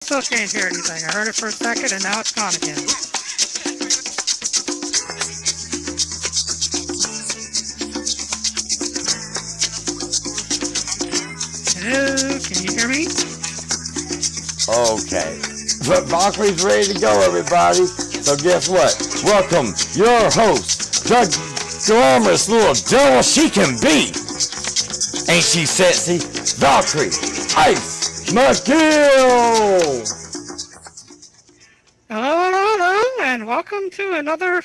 Still can't hear anything. I heard it for a second and now it's gone again. Hello, can you hear me? Okay. But Valkyrie's ready to go, everybody. So guess what? Welcome your host, the glamorous little devil she can be. Ain't she sexy? Valkyrie Ice McGill! Hello, and welcome to another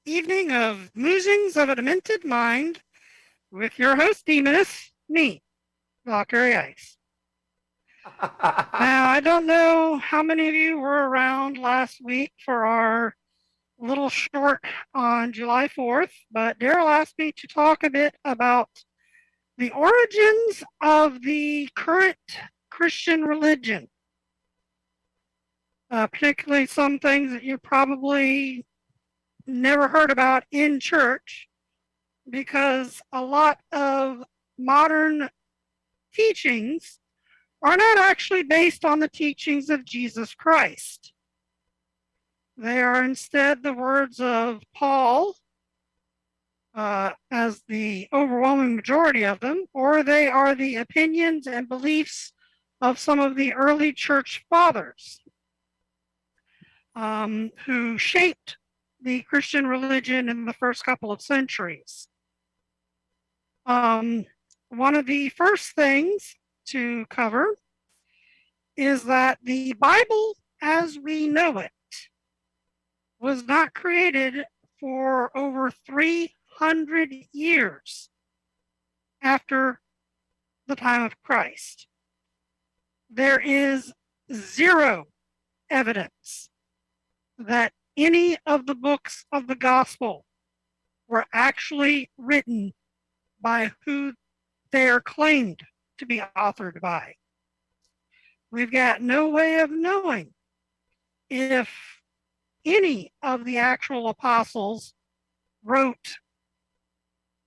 evening of Musings of a Demented Mind with your host, Demoness, me, Valkyrie Ice. Now, I don't know how many of you were around last week for our little short on July 4th, but Daryl asked me to talk a bit about the origins of the current Christian religion, particularly some things that you probably never heard about in church, because a lot of modern teachings are not actually based on the teachings of Jesus Christ. They are instead the words of Paul, as the overwhelming majority of them, or they are the opinions and beliefs of some of the early church fathers who shaped the Christian religion in the first couple of centuries. One of the first things to cover is that the Bible as we know it was not created for over 300 years after the time of Christ. There is zero evidence that any of the books of the gospel were actually written by who they are claimed to be authored by. We've got no way of knowing if any of the actual apostles wrote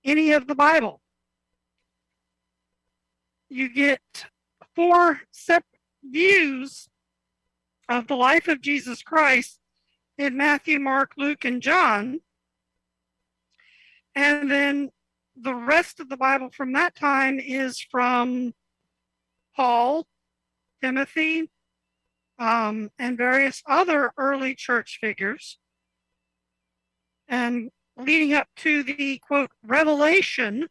any of the Bible. You get four separate views of the life of Jesus Christ in Matthew, Mark, Luke, and John. And then the rest of the Bible from that time is from Paul, Timothy, and various other early church figures. And leading up to the, quote, revelation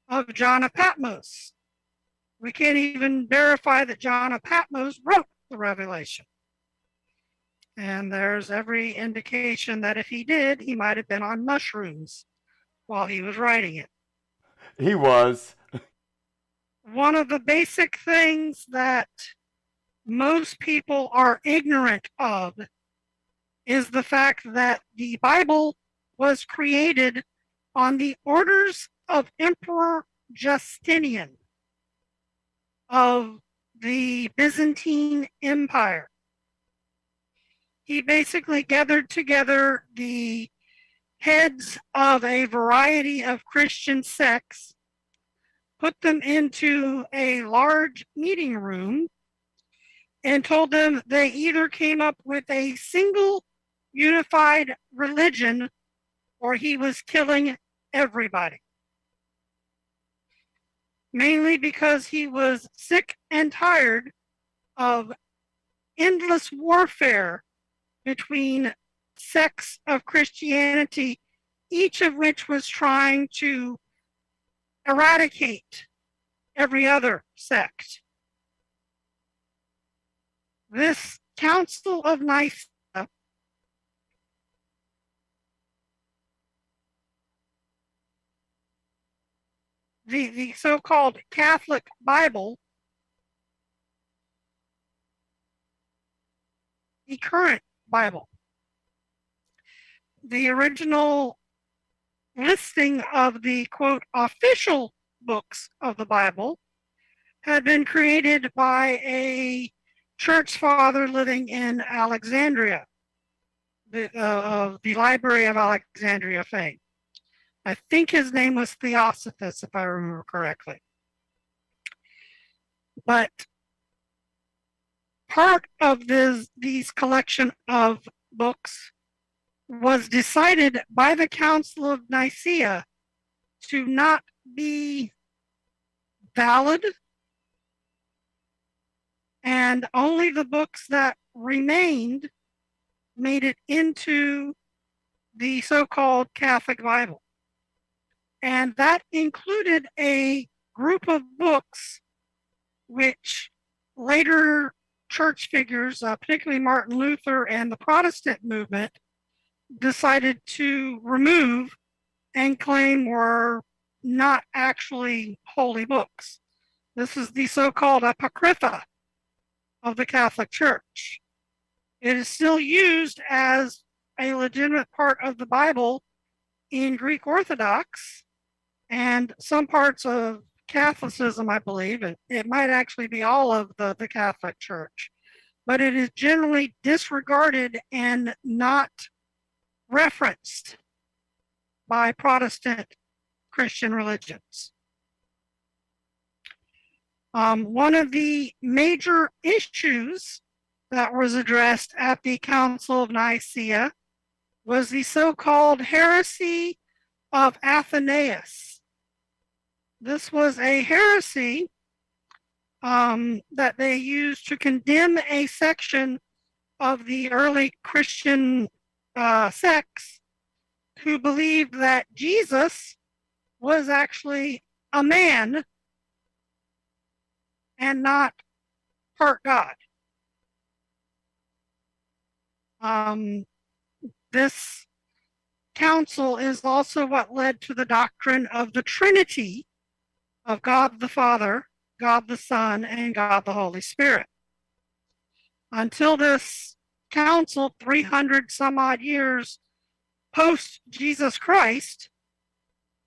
of John of Patmos. We can't even verify that John of Patmos wrote the Revelation. And there's every indication that if he did, he might have been on mushrooms while he was writing it. He was. One of the basic things that most people are ignorant of is the fact that the Bible was created on the orders of Emperor Justinian of the Byzantine Empire. He basically gathered together the heads of a variety of Christian sects, put them into a large meeting room, and told them they either came up with a single unified religion or he was killing everybody. Mainly because he was sick and tired of endless warfare between sects of Christianity, each of which was trying to eradicate every other sect. This Council of Nicaea the so-called Catholic Bible, the current Bible. The original listing of the, quote, official books of the Bible had been created by a church father living in Alexandria, the Library of Alexandria fame. I think his name was Theosophus, if I remember correctly. But part of these collection of books was decided by the Council of Nicaea to not be valid, and only the books that remained made it into the so-called Catholic Bible. And that included a group of books which later church figures, particularly Martin Luther and the Protestant movement, decided to remove and claim were not actually holy books. This is the so-called Apocrypha of the Catholic Church. It is still used as a legitimate part of the Bible in Greek Orthodox and some parts of Catholicism, I believe. It might actually be all of the Catholic Church, but it is generally disregarded and not referenced by Protestant Christian religions. One of the major issues that was addressed at the Council of Nicaea was the so-called heresy of Athanasius. This was a heresy that they used to condemn a section of the early Christian sects who believed that Jesus was actually a man and not part God. This council is also what led to the doctrine of the Trinity of God the Father, God the Son, and God the Holy Spirit. Until this council, 300 some odd years post Jesus Christ,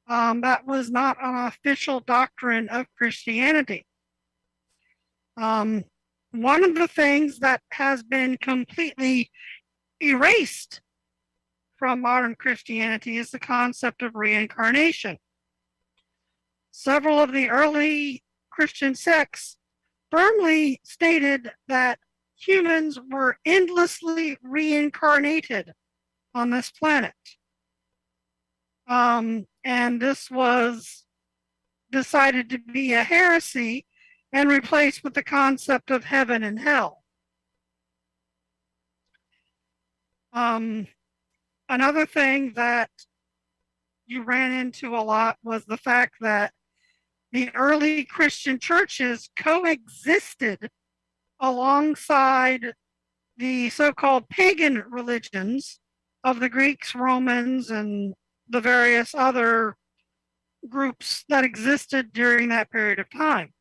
that was not an official doctrine of Christianity. One of the things that has been completely erased from modern Christianity is the concept of reincarnation. Several of the early Christian sects firmly stated that humans were endlessly reincarnated on this planet. And this was decided to be a heresy and replaced with the concept of heaven and hell. Another thing that you ran into a lot was the fact that the early Christian churches coexisted alongside the so-called pagan religions of the Greeks, Romans, and the various other groups that existed during that period of time.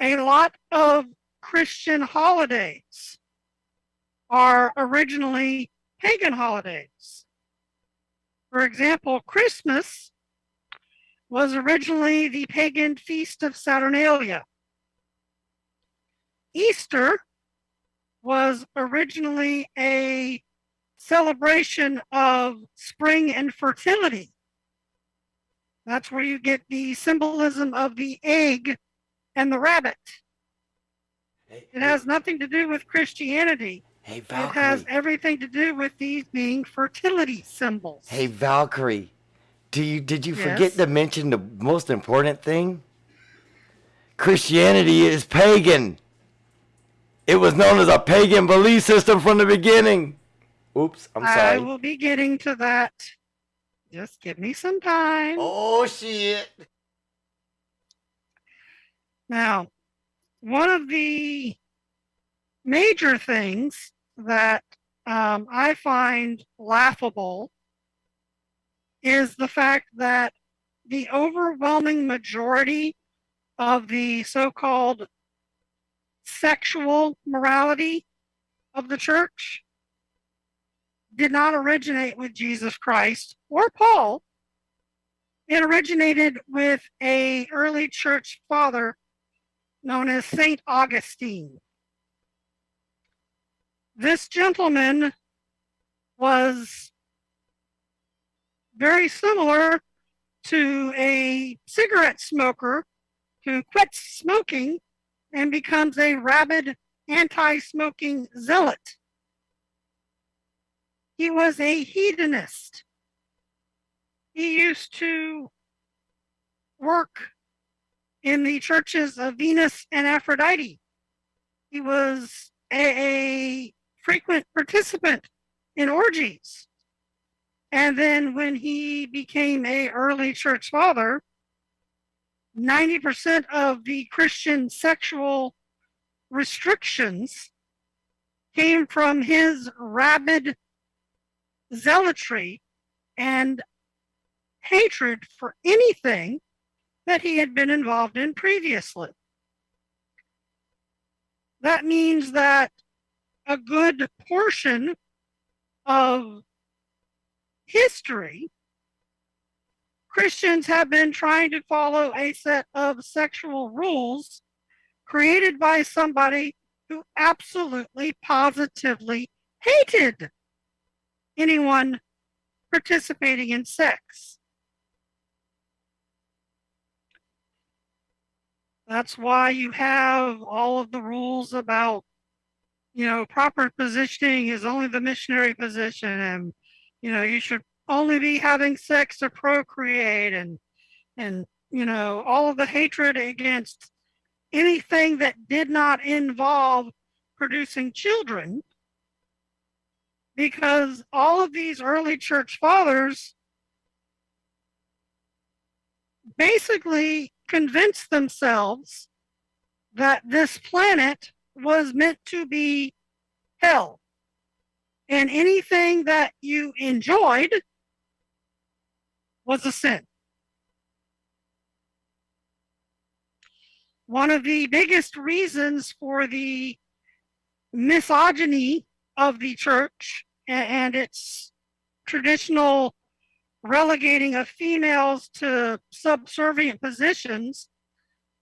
A lot of Christian holidays are originally pagan holidays. For example, Christmas was originally the pagan feast of Saturnalia. Easter was originally a celebration of spring and fertility. That's where you get the symbolism of the egg and the rabbit. It has nothing to do with Christianity. Hey, Valkyrie. It has everything to do with these being fertility symbols. Hey, Valkyrie. Did you forget Yes. to mention the most important thing? Christianity is pagan. It was known as a pagan belief system from the beginning. Oops, I'm sorry. I will be getting to that. Just give me some time. Oh, shit. Now, one of the major things that I find laughable is the fact that the overwhelming majority of the so-called sexual morality of the church did not originate with Jesus Christ or Paul. It originated with an early church father known as Saint Augustine. This gentleman was very similar to a cigarette smoker who quits smoking and becomes a rabid anti-smoking zealot. He was a hedonist. He used to work in the churches of Venus and Aphrodite. He was a frequent participant in orgies. And then when he became an early church father, 90% of the Christian sexual restrictions came from his rabid zealotry and hatred for anything that he had been involved in previously. That means that a good portion of history, Christians have been trying to follow a set of sexual rules created by somebody who absolutely, positively hated anyone participating in sex. That's why you have all of the rules about, proper positioning is only the missionary position, and, you should only be having sex to procreate, and all of the hatred against anything that did not involve producing children, because all of these early church fathers basically convinced themselves that this planet was meant to be hell. And anything that you enjoyed was a sin. One of the biggest reasons for the misogyny of the church and its traditional relegating of females to subservient positions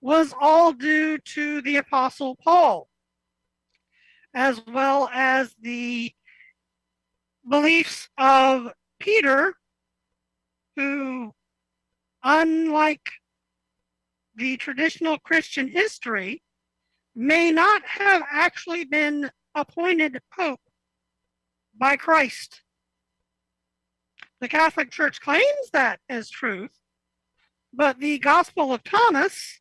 was all due to the Apostle Paul, as well as the beliefs of Peter, who, unlike the traditional Christian history, may not have actually been appointed Pope by Christ. The Catholic Church claims that as truth, but the Gospel of Thomas,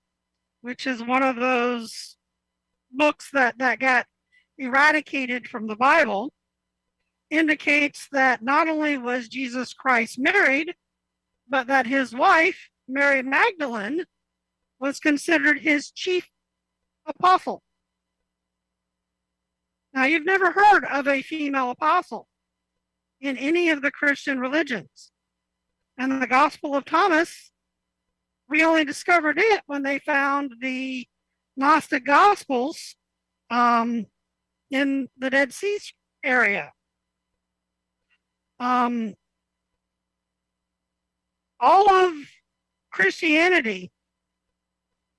which is one of those books that got eradicated from the Bible, indicates that not only was Jesus Christ married, but that his wife, Mary Magdalene, was considered his chief apostle. Now, you've never heard of a female apostle in any of the Christian religions. And the Gospel of Thomas, we only discovered it when they found the Gnostic Gospels in the Dead Sea area. All of Christianity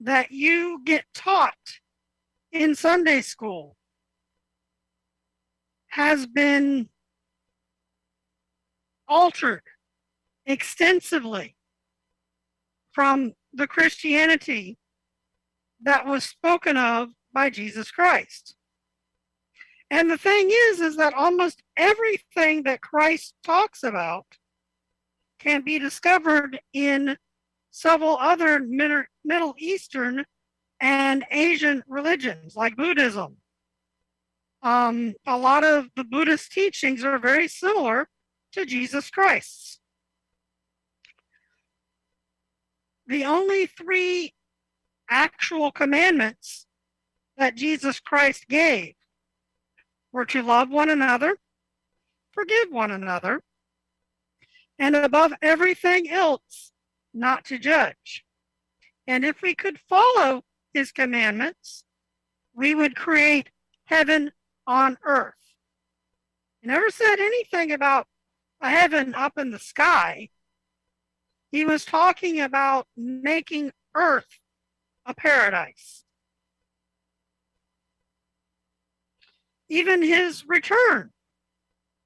that you get taught in Sunday school has been altered extensively from the Christianity that was spoken of by Jesus Christ. And the thing is that almost everything that Christ talks about can be discovered in several other Middle Eastern and Asian religions, like Buddhism. A lot of the Buddhist teachings are very similar to Jesus Christ's. The only 3 actual commandments that Jesus Christ gave were to love one another, forgive one another, and above everything else, not to judge. And if we could follow his commandments, we would create heaven on earth. He never said anything about a heaven up in the sky. He was talking about making earth a paradise. Even his return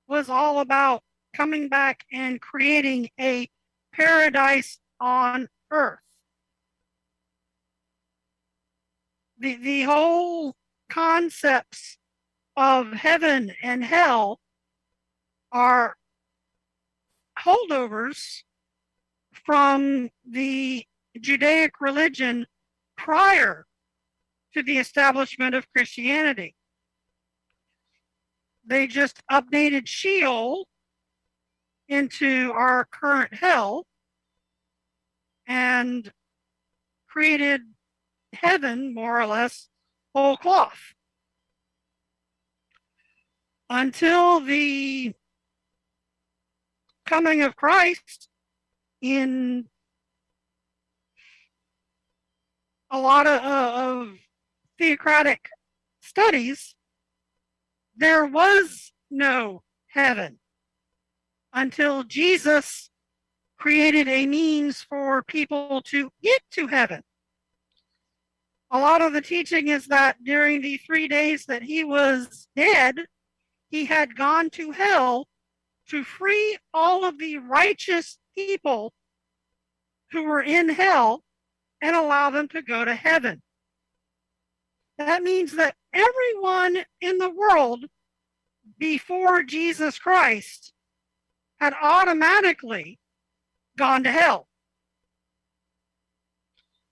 was all about coming back and creating a paradise on earth. The whole concepts of heaven and hell are holdovers from the Judaic religion prior to the establishment of Christianity. They just updated Sheol into our current hell and created heaven more or less whole cloth. Until the coming of Christ, in a lot of theocratic studies, there was no heaven until Jesus created a means for people to get to heaven. A lot of the teaching is that during the 3 days that he was dead, he had gone to hell to free all of the righteous people who were in hell and allow them to go to heaven. That means that everyone in the world before Jesus Christ had automatically gone to hell.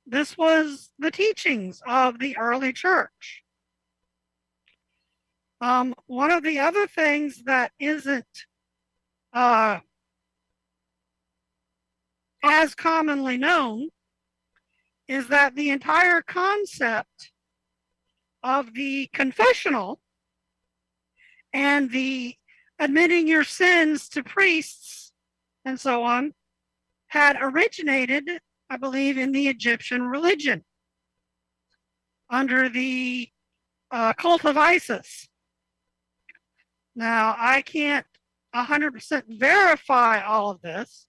This was the teachings of the early church. One of the other things that isn't as commonly known is that the entire concept of the confessional and the admitting your sins to priests and so on had originated, I believe, in the Egyptian religion under the cult of Isis. Now, I can't 100% verify all of this,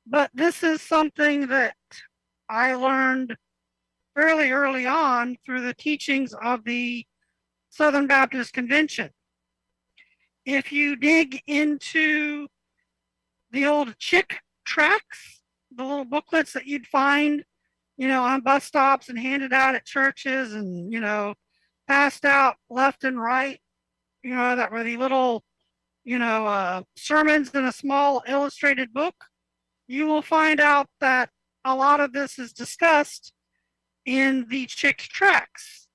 but this is something that I learned fairly early on through the teachings of the Southern Baptist Convention. If you dig into the old chick tracts, the little booklets that you'd find, on bus stops and handed out at churches and, passed out left and right, that were the little, sermons in a small illustrated book, you will find out that a lot of this is discussed in the chick tracts.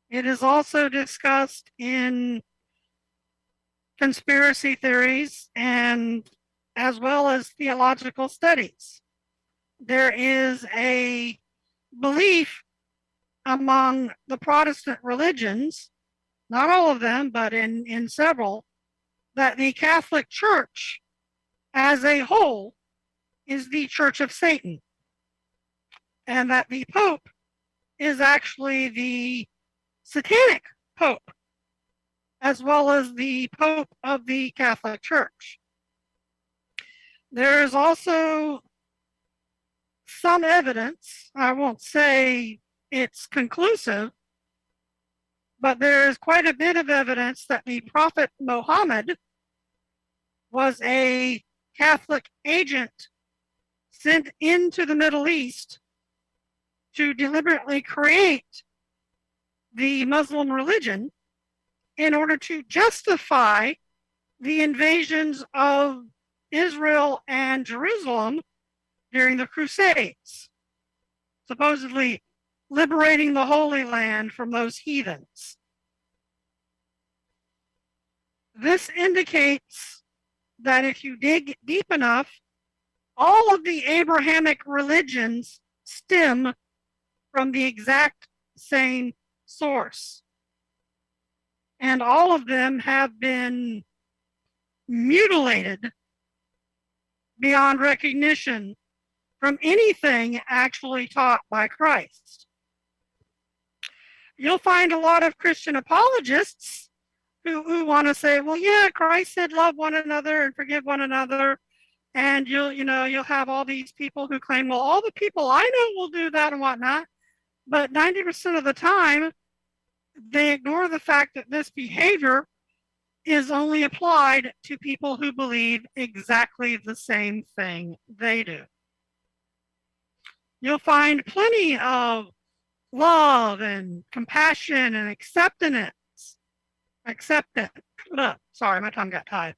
It is also discussed in conspiracy theories and as well as theological studies. There is a belief among the Protestant religions, not all of them, but in several, that the Catholic Church as a whole is the Church of Satan, and that the Pope is actually the satanic Pope, as well as the Pope of the Catholic Church. There is also some evidence, I won't say it's conclusive, but there is quite a bit of evidence that the Prophet Muhammad was a Catholic agent sent into the Middle East to deliberately create the Muslim religion in order to justify the invasions of Israel and Jerusalem during the Crusades, supposedly liberating the Holy Land from those heathens. This indicates that if you dig deep enough, all of the Abrahamic religions stem from the exact same source. And all of them have been mutilated beyond recognition from anything actually taught by Christ. You'll find a lot of Christian apologists who want to say, well, yeah, Christ said love one another and forgive one another. And you'll have all these people who claim, well, all the people I know will do that and whatnot. But 90% of the time, they ignore the fact that this behavior is only applied to people who believe exactly the same thing they do. You'll find plenty of love and compassion and acceptance. Sorry, my tongue got tied.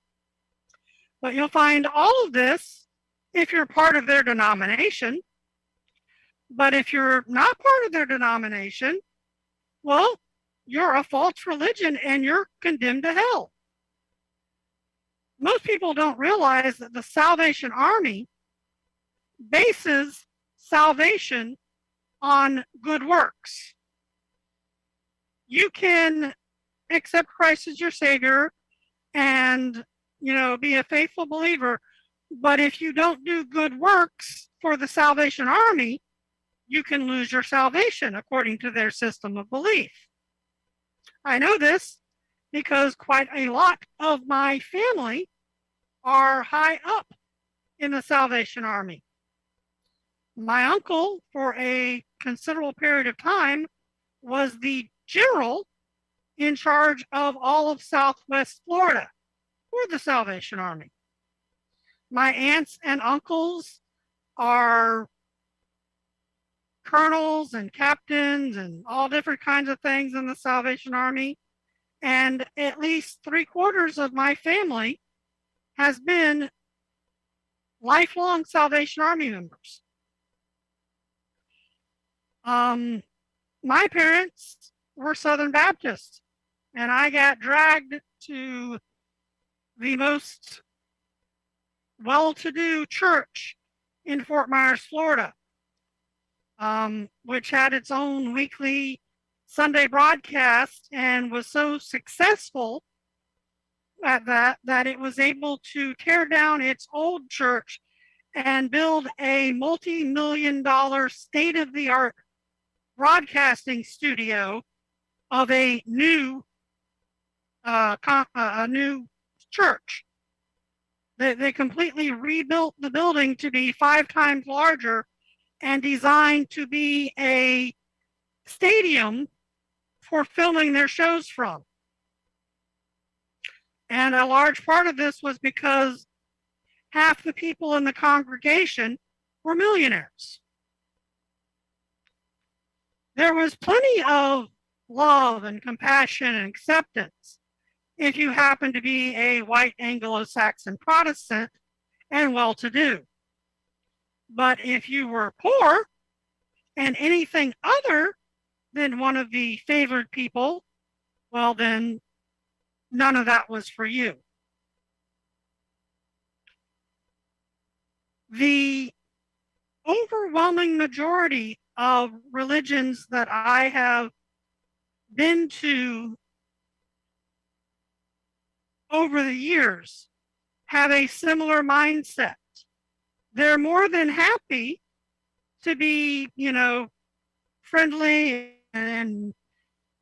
But you'll find all of this if you're part of their denomination. But if you're not part of their denomination, well, you're a false religion and you're condemned to hell. Most people don't realize that the Salvation Army bases salvation on good works. You can accept Christ as your Savior and, be a faithful believer, but if you don't do good works for the Salvation Army, you can lose your salvation according to their system of belief. I know this because quite a lot of my family are high up in the Salvation Army. My uncle, for a considerable period of time, was the general in charge of all of Southwest Florida for the Salvation Army. My aunts and uncles are colonels and captains and all different kinds of things in the Salvation Army. And at least 3/4 of my family has been lifelong Salvation Army members. My parents were Southern Baptists, and I got dragged to the most well-to-do church in Fort Myers, Florida, which had its own weekly Sunday broadcast and was so successful at that it was able to tear down its old church and build a multi-million-dollar state-of-the-art broadcasting studio of a new church. They completely rebuilt the building to be 5 times larger and designed to be a stadium for filming their shows from. And a large part of this was because half the people in the congregation were millionaires. There was plenty of love and compassion and acceptance if you happen to be a white Anglo-Saxon Protestant and well-to-do. But if you were poor and anything other than one of the favored people, well, then none of that was for you. The overwhelming majority of religions that I have been to over the years have a similar mindset. They're more than happy to be, friendly and,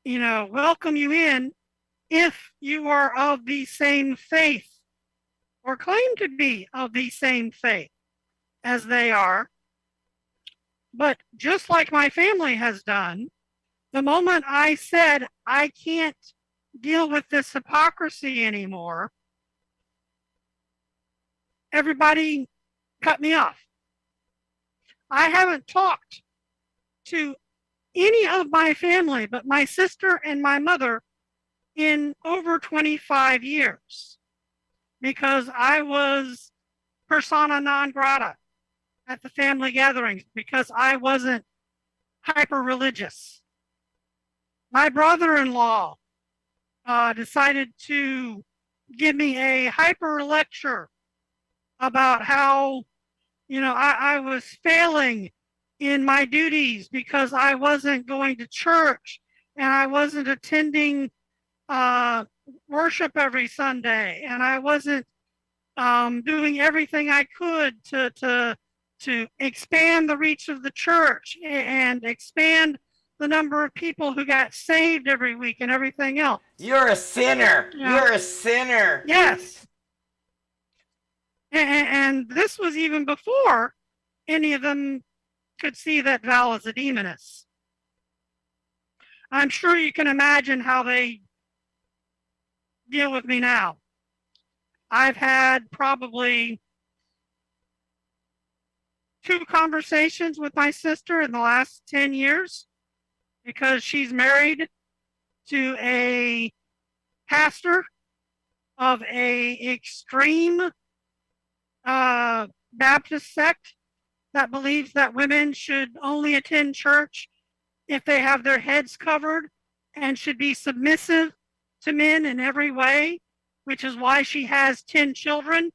welcome you in if you are of the same faith or claim to be of the same faith as they are. But just like my family has done, the moment I said I can't deal with this hypocrisy anymore, everybody cut me off. I haven't talked to any of my family but my sister and my mother in over 25 years because I was persona non grata at the family gatherings because I wasn't hyper religious. My brother-in-law decided to give me a hyper lecture about how, I was failing in my duties because I wasn't going to church and I wasn't attending worship every Sunday and I wasn't doing everything I could to expand the reach of the church and expand the number of people who got saved every week and everything else. You're a sinner. You're a sinner. Yes. And this was even before any of them could see that Val is a demoness. I'm sure you can imagine how they deal with me now. I've had probably 2 conversations with my sister in the last 10 years because she's married to a pastor of a extreme Baptist sect that believes that women should only attend church if they have their heads covered and should be submissive to men in every way, which is why she has 10 children.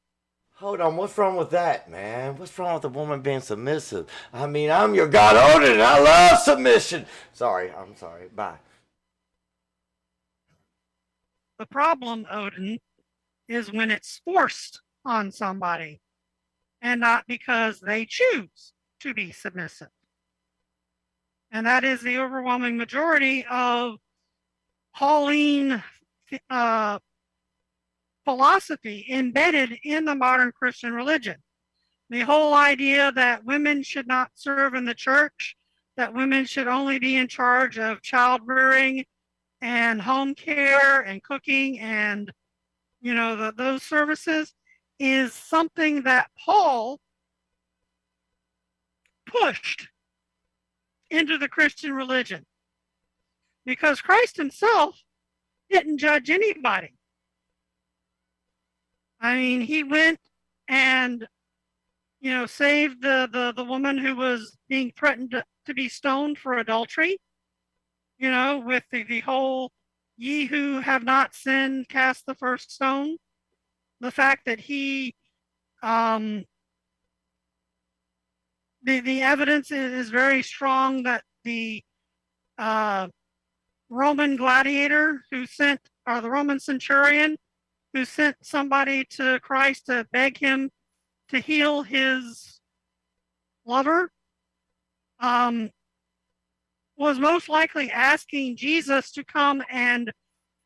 Hold on, what's wrong with that, man? What's wrong with a woman being submissive? I mean, I'm your God Odin, and I love submission. Sorry, I'm sorry. Bye. The problem, Odin, is when it's forced on somebody and not because they choose to be submissive. And that is the overwhelming majority of Pauline philosophy embedded in the modern Christian religion. The whole idea that women should not serve in the church, that women should only be in charge of child rearing and home care and cooking and, those services is something that Paul pushed into the Christian religion, because Christ himself didn't judge anybody. I mean, he went and, saved the woman who was being threatened to be stoned for adultery, with the whole, ye who have not sinned, cast the first stone. The fact that he, the evidence is very strong that the Roman gladiator the Roman centurion who sent somebody to Christ to beg him to heal his lover, was most likely asking Jesus to come and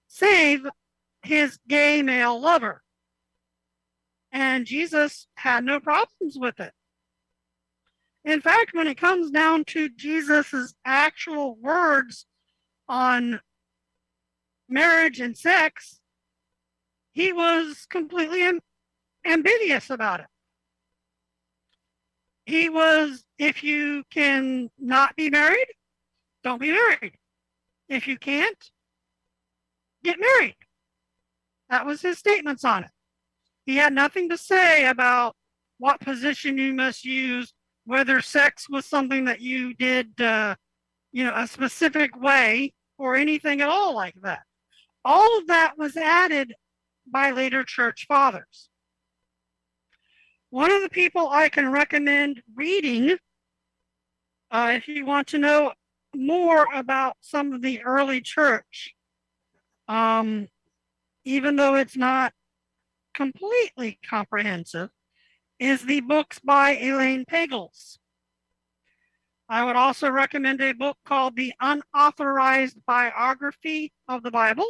save his gay male lover. And Jesus had no problems with it. In fact, when it comes down to Jesus's actual words on marriage and sex, he was completely ambiguous about it. He was, if you can not be married, don't be married. If you can't, get married. That was his statements on it. He had nothing to say about what position you must use, whether sex was something that you did, a specific way or anything at all like that. All of that was added by later church fathers. One of the people I can recommend reading, if you want to know more about some of the early church, even though it's not completely comprehensive, is the books by Elaine Pagels. I would also recommend a book called The Unauthorized Biography of the Bible,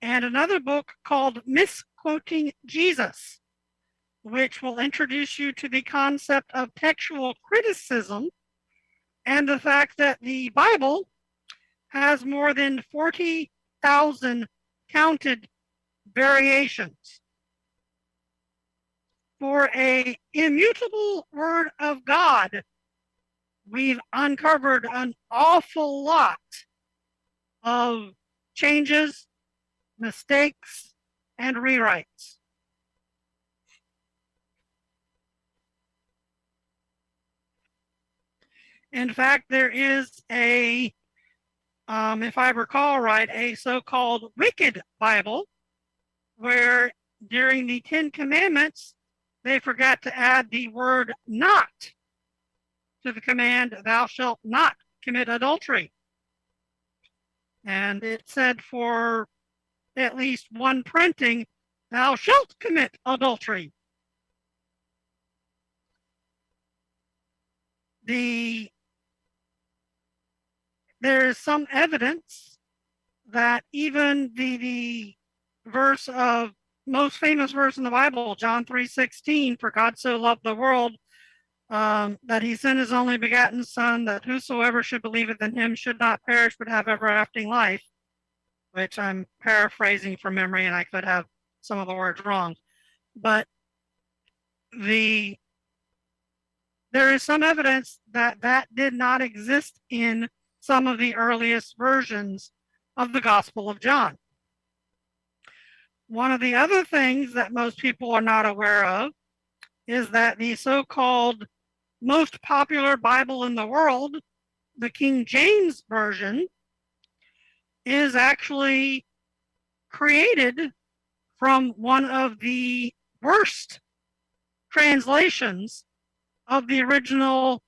and another book called Misquoting Jesus, which will introduce you to the concept of textual criticism and the fact that the Bible has more than 40,000 counted variations. For an immutable word of God, we've uncovered an awful lot of changes, mistakes, and rewrites. In fact, there is a, if I recall right, a so-called wicked Bible, where during the 10 Commandments, they forgot to add the word not to the command, thou shalt not commit adultery. And it said for at least one printing, thou shalt commit adultery. There is some evidence that even the verse of most famous verse in the Bible, John 3:16, for God so loved the world that he sent his only begotten Son, that whosoever should believeth in him should not perish but have everlasting life, which I'm paraphrasing from memory, and I could have some of the words wrong. But there is some evidence that that did not exist in some of the earliest versions of the Gospel of John. One of the other things that most people are not aware of is that the so-called most popular Bible in the world, the King James Version, is actually created from one of the worst translations of the original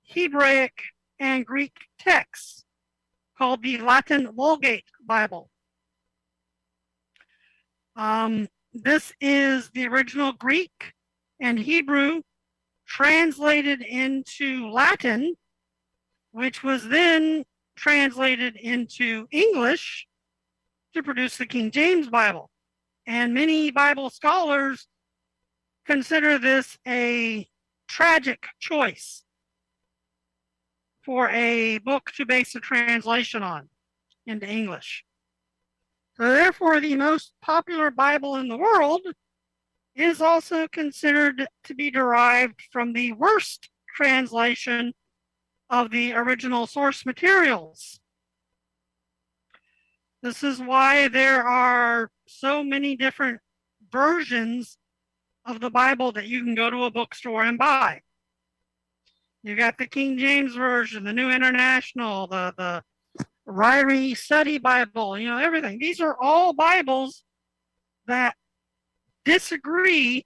Hebraic and Greek texts, called the Latin Vulgate Bible. This is the original Greek and Hebrew translated into Latin, which was then translated into English to produce the King James Bible. And many Bible scholars consider this a tragic choice for a book to base a translation on into English. So therefore, the most popular Bible in the world is also considered to be derived from the worst translation of the original source materials. This is why there are so many different versions of the Bible that you can go to a bookstore and buy. You got the King James Version, the New International, the Ryrie Study Bible, everything. These are all Bibles that disagree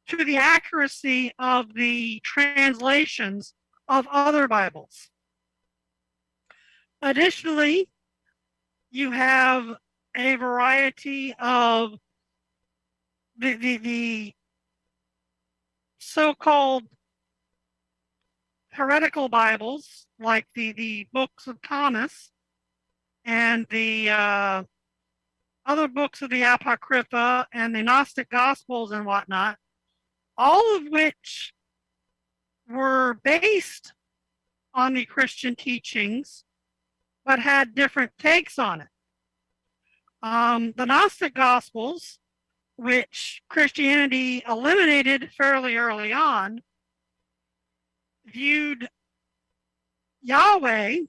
to the accuracy of the translations of other Bibles. Additionally, you have a variety of the so-called heretical Bibles, like the books of Thomas and the other books of the Apocrypha and the Gnostic Gospels and whatnot, all of which were based on the Christian teachings, but had different takes on it. The Gnostic Gospels, which Christianity eliminated fairly early on, viewed Yahweh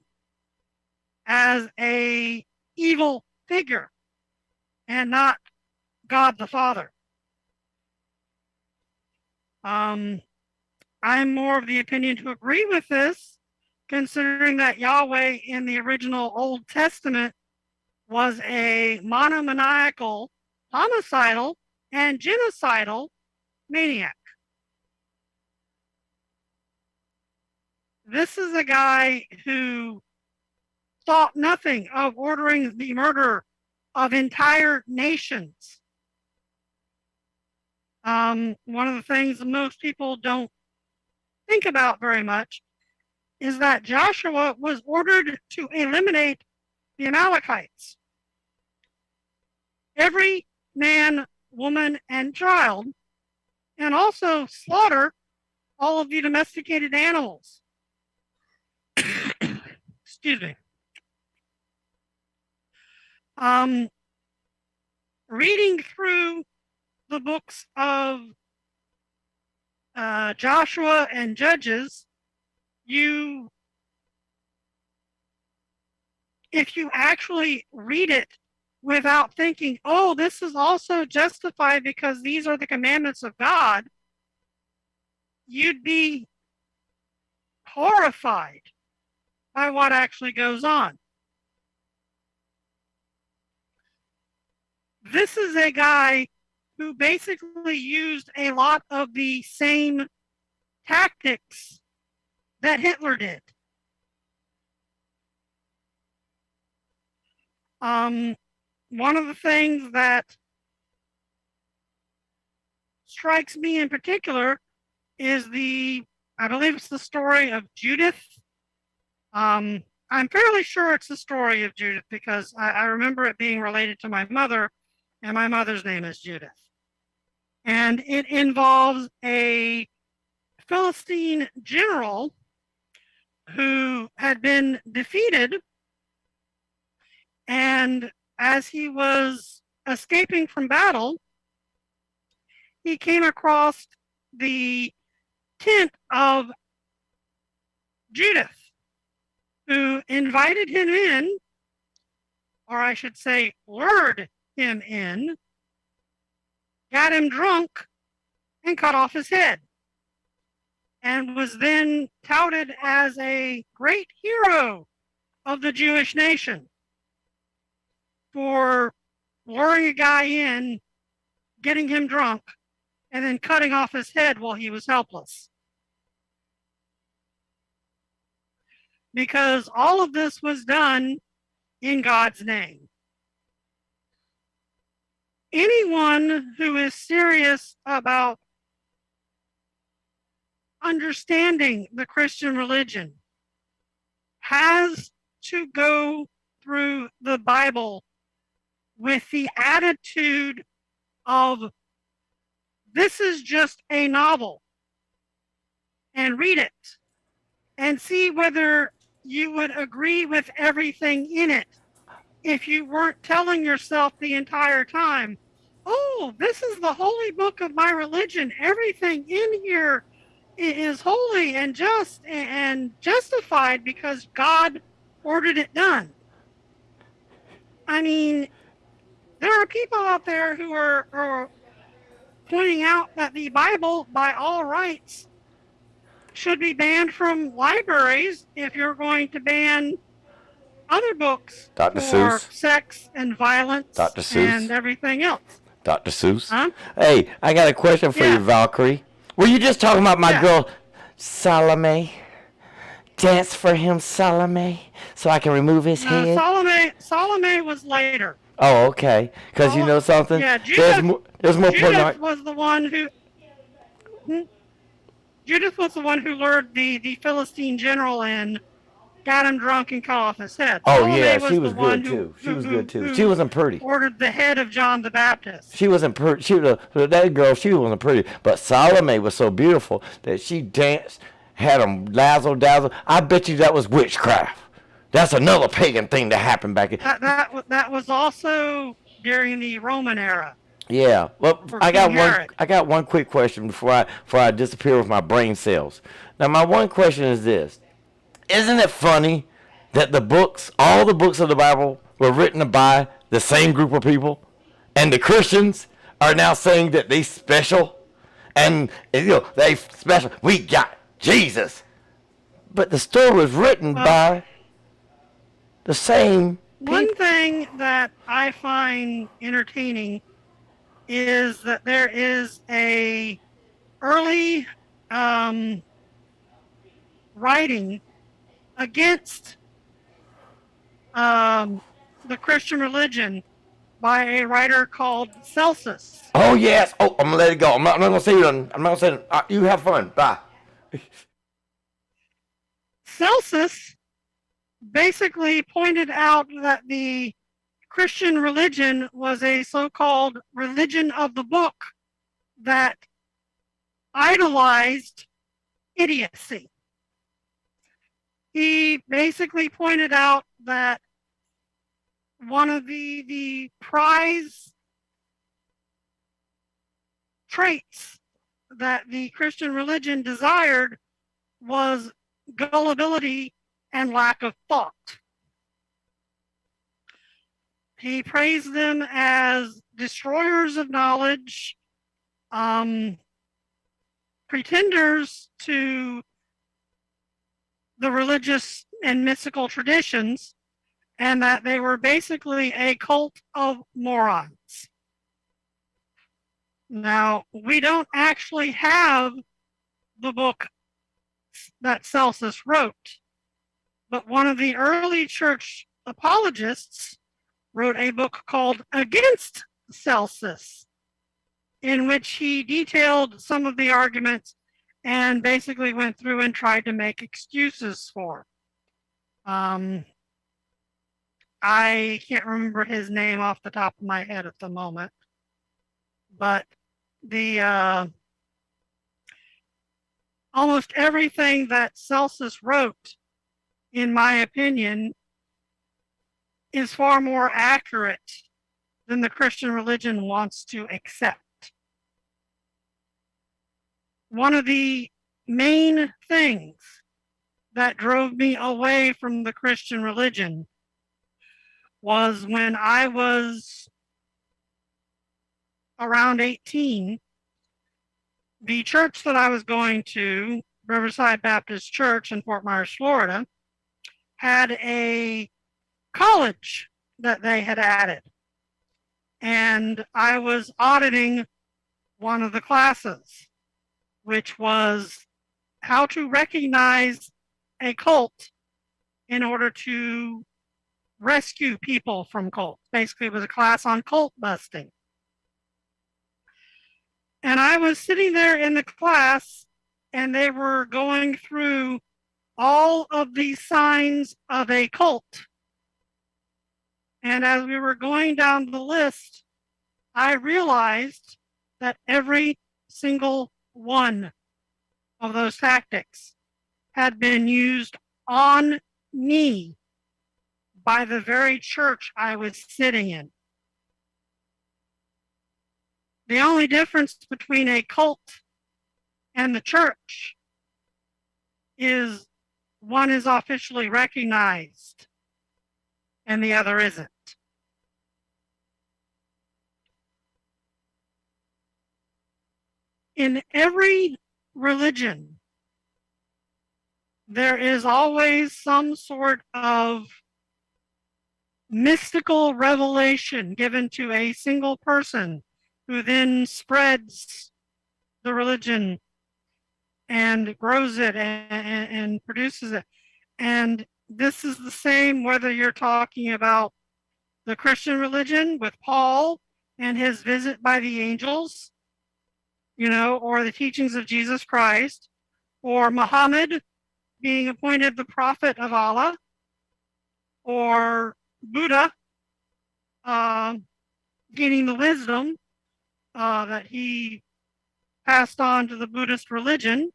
as a evil figure and not God the Father. I'm more of the opinion to agree with this, considering that Yahweh in the original Old Testament was a monomaniacal, homicidal, and genocidal maniac. This is a guy who thought nothing of ordering the murder of entire nations. One of the things most people don't think about very much is that Joshua was ordered to eliminate the Amalekites. Every man, woman, and child, and also slaughter all of the domesticated animals. Excuse me. Reading through the books of Joshua and Judges, if you actually read it without thinking, oh, this is also justified because these are the commandments of God, you'd be horrified by what actually goes on. This is a guy who basically used a lot of the same tactics that Hitler did. One of the things that strikes me in particular is I believe it's the story of Judith. I'm fairly sure it's the story of Judith because I remember it being related to my mother, and my mother's name is Judith. And it involves a Philistine general who had been defeated, and as he was escaping from battle, he came across the tent of Judith, who invited him in, or I should say, lured him in, got him drunk, and cut off his head, and was then touted as a great hero of the Jewish nation for luring a guy in, getting him drunk, and then cutting off his head while he was helpless. Because all of this was done in God's name. Anyone who is serious about understanding the Christian religion has to go through the Bible with the attitude of, this is just a novel, and read it and see whether you would agree with everything in it if you weren't telling yourself the entire time, oh, this is the holy book of my religion. Everything in here is holy and just and justified because God ordered it done. I mean, there are people out there who are pointing out that the Bible, by all rights, should be banned from libraries if you're going to ban other books Dr. for Seuss. sex and violence Dr. Seuss. and everything else. Dr. Seuss. Huh? Hey, I got a question for you, Valkyrie. Were you just talking about my girl, Salome? Dance for him, Salome, so I can remove his head? Salome was later. Oh, okay. Because you know something? Yeah, Judith, there's more Judith was the one who... Judith was the one who lured the Philistine general in, got him drunk, and cut off his head. Oh, Salome yeah, she was the good, one too. She who- was who- good, too. who She wasn't pretty. Ordered the head of John the Baptist. She wasn't pretty. That girl, she wasn't pretty. But Salome was so beautiful that she danced, had them dazzle. I bet you that was witchcraft. That's another pagan thing that happened back in. That was also during the Roman era. Yeah. Well, For I got King one. Herod. I got one quick question before I disappear with my brain cells. Now, my one question is this: isn't it funny that all the books of the Bible, were written by the same group of people, and the Christians are now saying that they special, and they special. We got Jesus, but the story was written by the same people. One thing that I find entertaining is that there is a early writing against the Christian religion by a writer called Celsus. Oh yes. Oh, I'm gonna let it go. I'm not gonna say it. I'm not gonna say it. You have fun. Bye. Celsus basically pointed out that the Christian religion was a so-called religion of the book that idolized idiocy. He basically pointed out that one of the prize traits that the Christian religion desired was gullibility and lack of thought. He praised them as destroyers of knowledge, pretenders to the religious and mystical traditions, and that they were basically a cult of morons. Now, we don't actually have the book that Celsus wrote, but one of the early church apologists wrote a book called Against Celsus, in which he detailed some of the arguments and basically went through and tried to make excuses for. I can't remember his name off the top of my head at the moment, but the almost everything that Celsus wrote, in my opinion, is far more accurate than the Christian religion wants to accept. One of the main things that drove me away from the Christian religion was when I was around 18. The church that I was going to, Riverside Baptist Church in Fort Myers, Florida, had a college that they had added. And I was auditing one of the classes, which was how to recognize a cult in order to rescue people from cults. Basically, it was a class on cult busting. And I was sitting there in the class, and they were going through all of the signs of a cult. And as we were going down the list, I realized that every single one of those tactics had been used on me by the very church I was sitting in. The only difference between a cult and the church is one is officially recognized and the other isn't. In every religion, there is always some sort of mystical revelation given to a single person who then spreads the religion and grows it and produces it. And this is the same whether you're talking about the Christian religion with Paul and his visit by the angels, or the teachings of Jesus Christ, or Muhammad being appointed the prophet of Allah, or Buddha gaining the wisdom that he passed on to the Buddhist religion.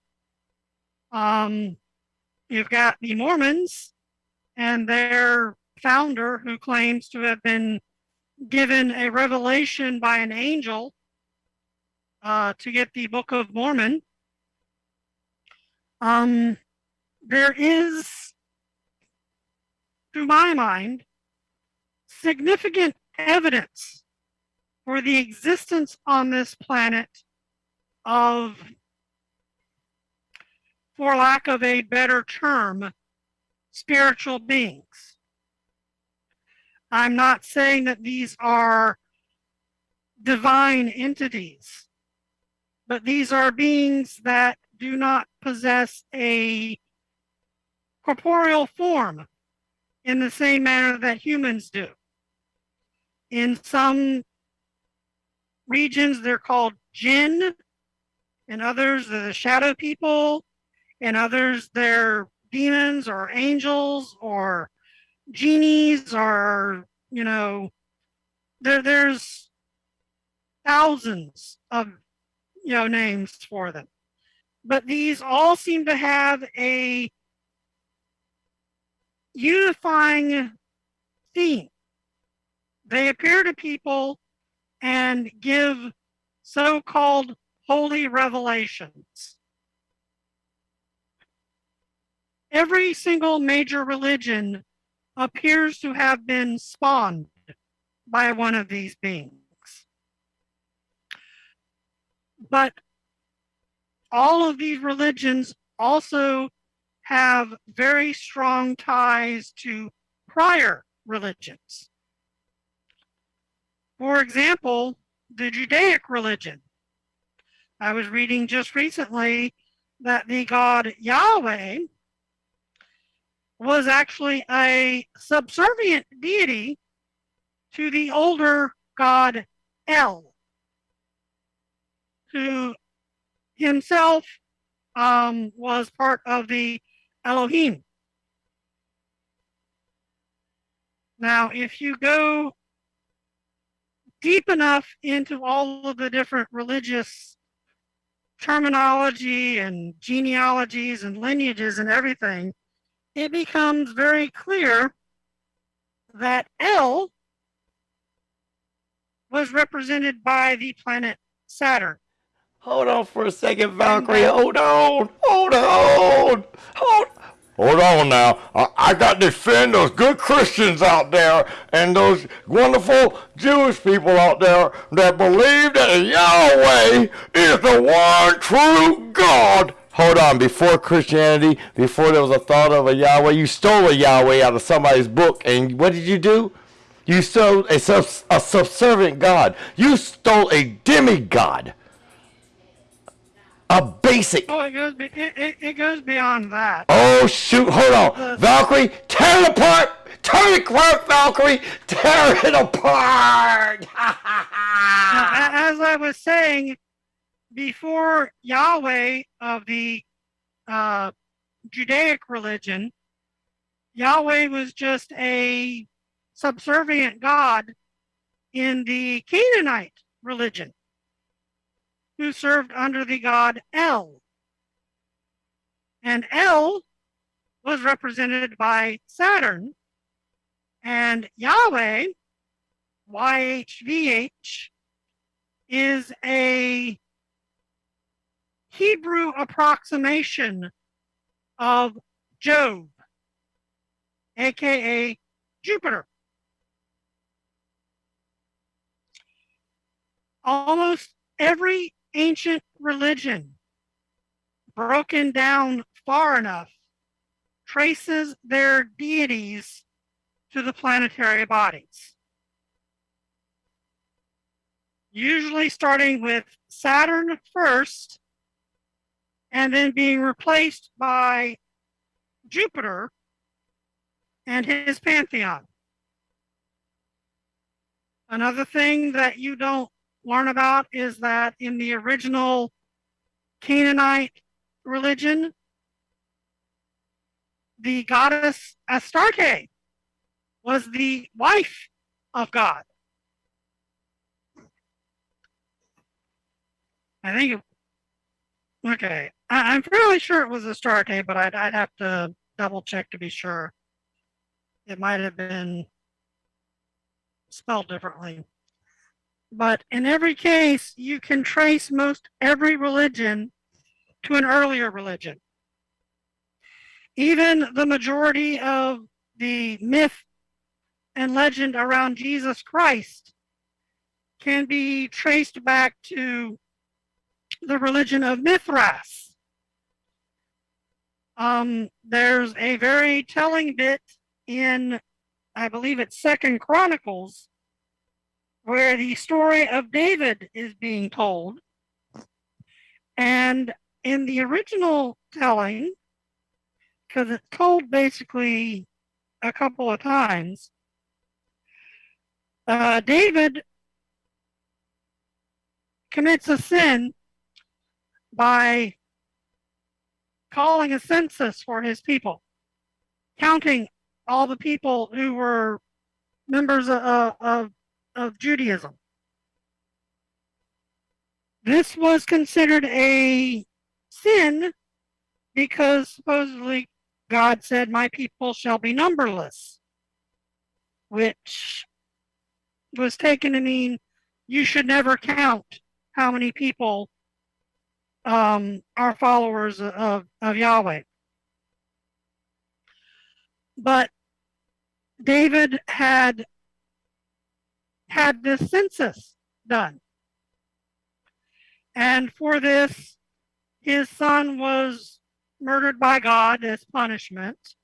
You've got the Mormons and their founder who claims to have been given a revelation by an angel to get the Book of Mormon. There is, to my mind, significant evidence for the existence on this planet of, for lack of a better term, spiritual beings. I'm not saying that these are divine entities, but these are beings that do not possess a corporeal form in the same manner that humans do. In some regions, they're called jinn. In others, they're the shadow people. In others, they're demons or angels or genies or, there's thousands of, names for them. But these all seem to have a unifying theme. They appear to people and give so-called holy revelations. Every single major religion appears to have been spawned by one of these beings. But all of these religions also have very strong ties to prior religions. For example, the Judaic religion. I was reading just recently that the god Yahweh was actually a subservient deity to the older god El, who himself was part of the Elohim. Now, if you go deep enough into all of the different religious terminology and genealogies and lineages and everything, it becomes very clear that El was represented by the planet Saturn. Hold on for a second, Valkyrie. Hold on. Hold on now. I got to defend those good Christians out there and those wonderful Jewish people out there that believe that Yahweh is the one true God. Hold on. Before Christianity, before there was a thought of a Yahweh, you stole a Yahweh out of somebody's book. And what did you do? You stole a subservient God. You stole a demigod. A basic. Oh, it goes beyond that. Oh, shoot. Hold on. Valkyrie, tear it apart. Tear it apart, Valkyrie. Tear it apart. Now, as I was saying, before Yahweh of the Judaic religion, Yahweh was just a subservient God in the Canaanite religion, who served under the god El. And El was represented by Saturn, and Yahweh, YHVH, is a Hebrew approximation of Jove, aka Jupiter. Almost every ancient religion, broken down far enough, traces their deities to the planetary bodies. Usually starting with Saturn first, and then being replaced by Jupiter and his pantheon. Another thing that you don't learn about is that in the original Canaanite religion, the goddess Astarte was the wife of God. I think, okay, I'm fairly sure it was Astarte, but I'd have to double check to be sure. It might have been spelled differently. But in every case, you can trace most every religion to an earlier religion. Even the majority of the myth and legend around Jesus Christ can be traced back to the religion of Mithras. There's a very telling bit in, I believe it's 2 Chronicles, where the story of David is being told. And in the original telling, because it's told basically a couple of times, David commits a sin by calling a census for his people, counting all the people who were members of Judaism. This was considered a sin because supposedly God said, "My people shall be numberless," which was taken to mean you should never count how many people are followers of Yahweh. But David had this census done. And for this, his son was murdered by God as punishment.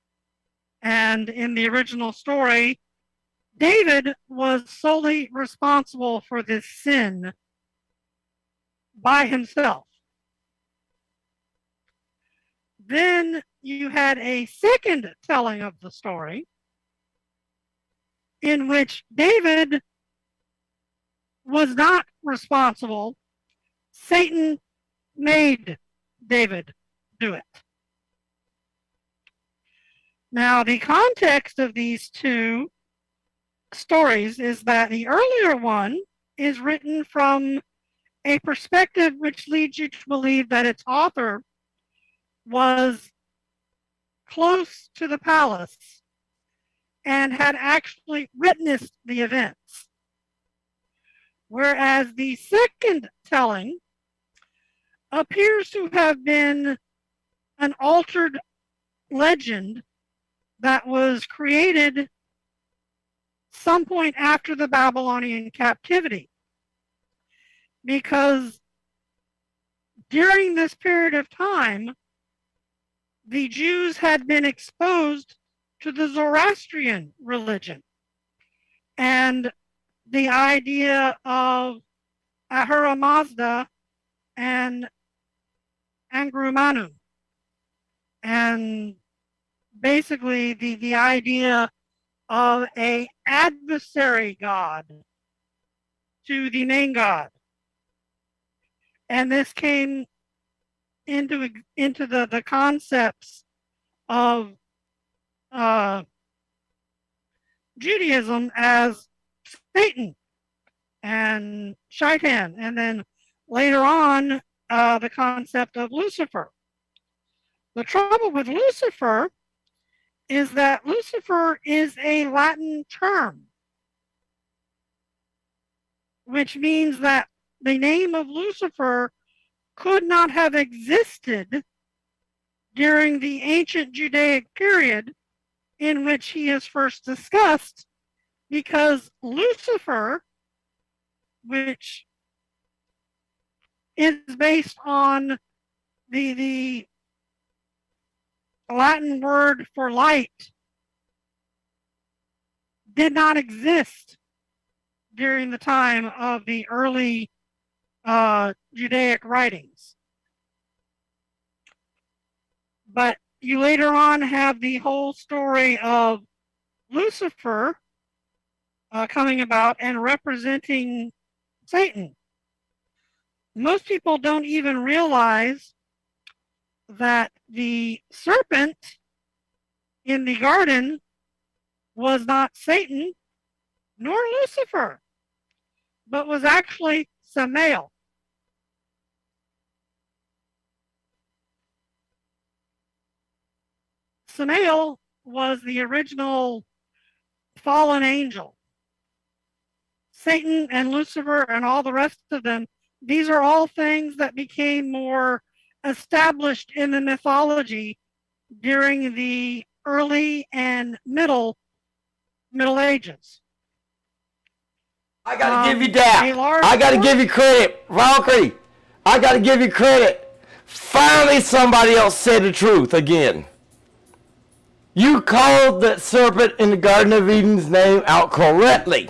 And in the original story, David was solely responsible for this sin by himself. Then you had a second telling of the story in which David was not responsible. Satan made David do it. Now, the context of these two stories is that the earlier one is written from a perspective which leads you to believe that its author was close to the palace and had actually witnessed the events. Whereas the second telling appears to have been an altered legend that was created some point after the Babylonian captivity. Because during this period of time, the Jews had been exposed to the Zoroastrian religion and the idea of Ahura Mazda and Angru Manu, and basically the idea of a adversary god to the main god. And this came into the concepts of Judaism as Satan and Shaitan, and then later on the concept of Lucifer. The trouble with Lucifer is that Lucifer is a Latin term, which means that the name of Lucifer could not have existed during the ancient Judaic period in which he is first discussed, because Lucifer, which is based on the Latin word for light, did not exist during the time of the early Judaic writings. But you later on have the whole story of Lucifer coming about and representing Satan. Most people don't even realize that the serpent in the garden was not Satan nor Lucifer, but was actually Samael. Samael was the original fallen angel. Satan and Lucifer and all the rest of them, these are all things that became more established in the mythology during the early and Middle Ages. I gotta give you that. I gotta give you credit, Valkyrie. I gotta give you credit. Finally, somebody else said the truth again. You called that serpent in the Garden of Eden's name out correctly.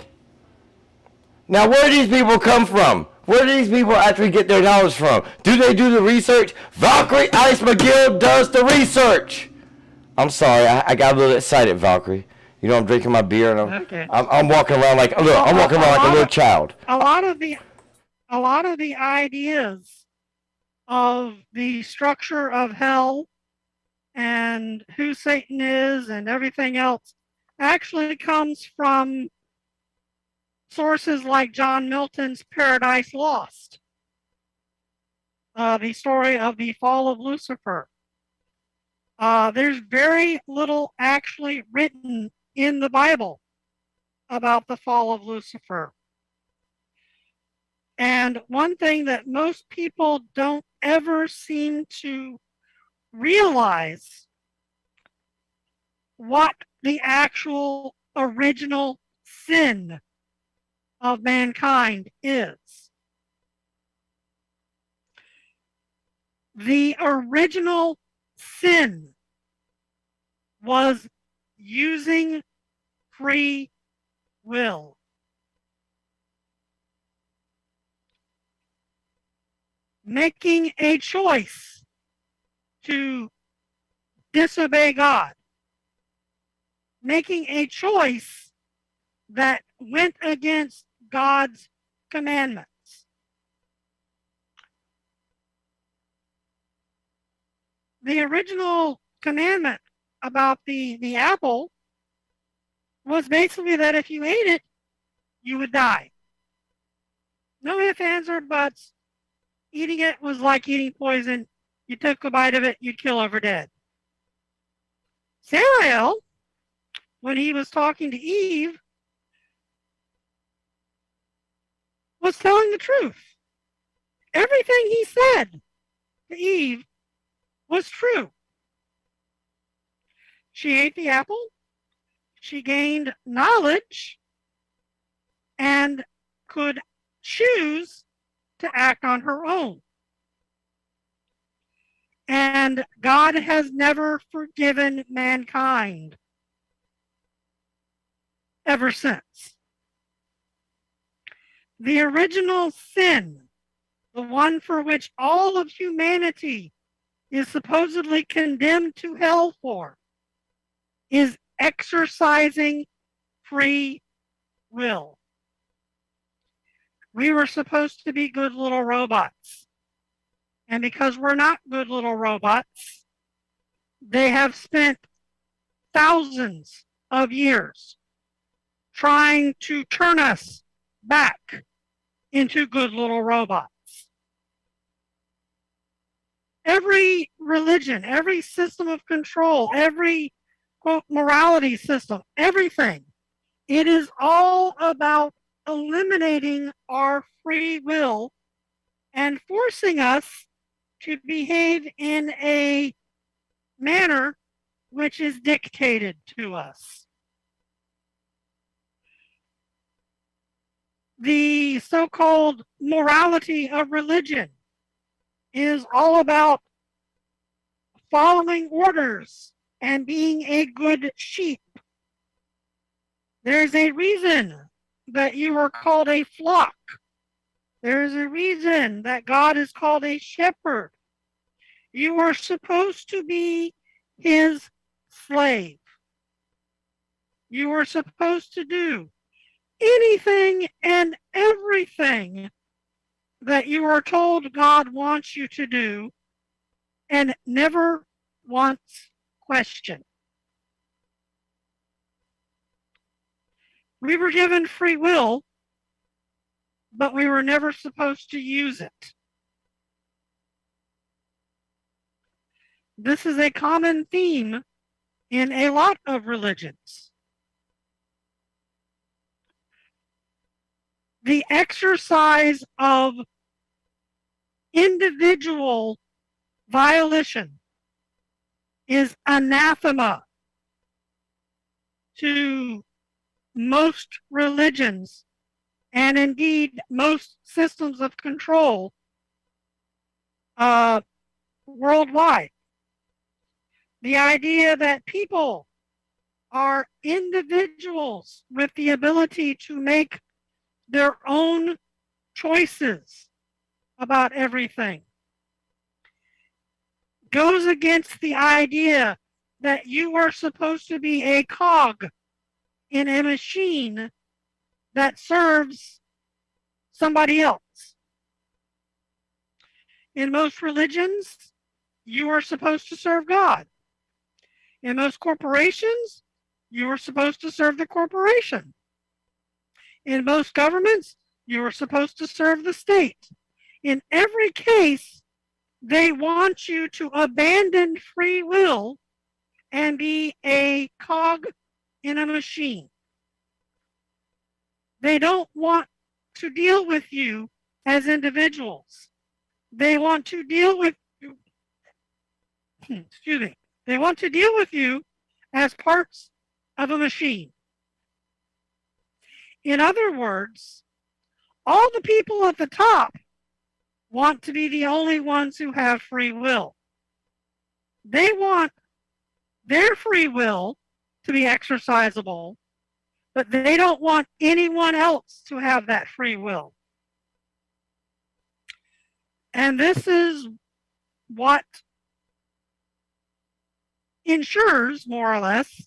Now, where do these people come from? Where do these people actually get their knowledge from? Do they do the research? Valkyrie Alice McGill does the research. I'm sorry, I got a little excited, Valkyrie. You know, I'm drinking my beer and I'm walking around like a little child. A lot of the ideas of the structure of hell and who Satan is and everything else actually comes from sources like John Milton's Paradise Lost, the story of the fall of Lucifer. There's very little actually written in the Bible about the fall of Lucifer. And one thing that most people don't ever seem to realize what the actual original sin of mankind is. The original sin was using free will. Making a choice to disobey God. Making a choice that went against God's commandments. The original commandment about the apple was basically that if you ate it, you would die. No ifs, ands, or buts. Eating it was like eating poison. You took a bite of it, you'd kill over dead. Samael, when he was talking to Eve, was telling the truth. Everything he said to Eve was true. She ate the apple. She gained knowledge and could choose to act on her own. And God has never forgiven mankind ever since. The original sin, the one for which all of humanity is supposedly condemned to hell for, is exercising free will. We were supposed to be good little robots. And because we're not good little robots, they have spent thousands of years trying to turn us back into good little robots. Every religion, every system of control, every quote morality system, everything, it is all about eliminating our free will and forcing us to behave in a manner which is dictated to us. The so-called morality of religion is all about following orders and being a good sheep. There's a reason that you are called a flock. There's a reason that God is called a shepherd. You are supposed to be his slave. You are supposed to do anything and everything that you are told God wants you to do and never once question. We were given free will, but we were never supposed to use it. This is a common theme in a lot of religions. The exercise of individual violation is anathema to most religions and indeed most systems of control worldwide. The idea that people are individuals with the ability to make their own choices about everything goes against the idea that you are supposed to be a cog in a machine that serves somebody else. In most religions, you are supposed to serve God. In most corporations, you are supposed to serve the corporation. In most governments, you are supposed to serve the state. In every case, they want you to abandon free will and be a cog in a machine. They don't want to deal with you as individuals. They want to deal with you, they want to deal with you as parts of a machine. In other words, all the people at the top want to be the only ones who have free will. They want their free will to be exercisable, but they don't want anyone else to have that free will. And this is what ensures, more or less,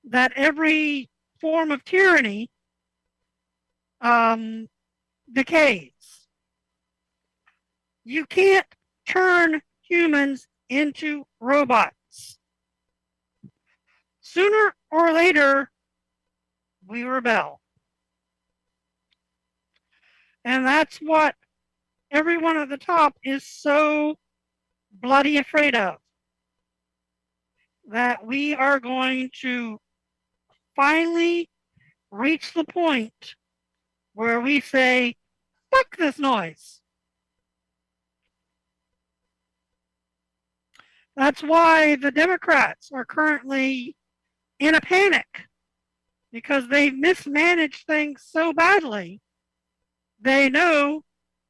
that every form of tyranny decays. You can't turn humans into robots. Sooner or later, we rebel. And that's what everyone at the top is so bloody afraid of. That we are going to finally reach the point where we say, fuck this noise. That's why the Democrats are currently in a panic because they've mismanaged things so badly. They know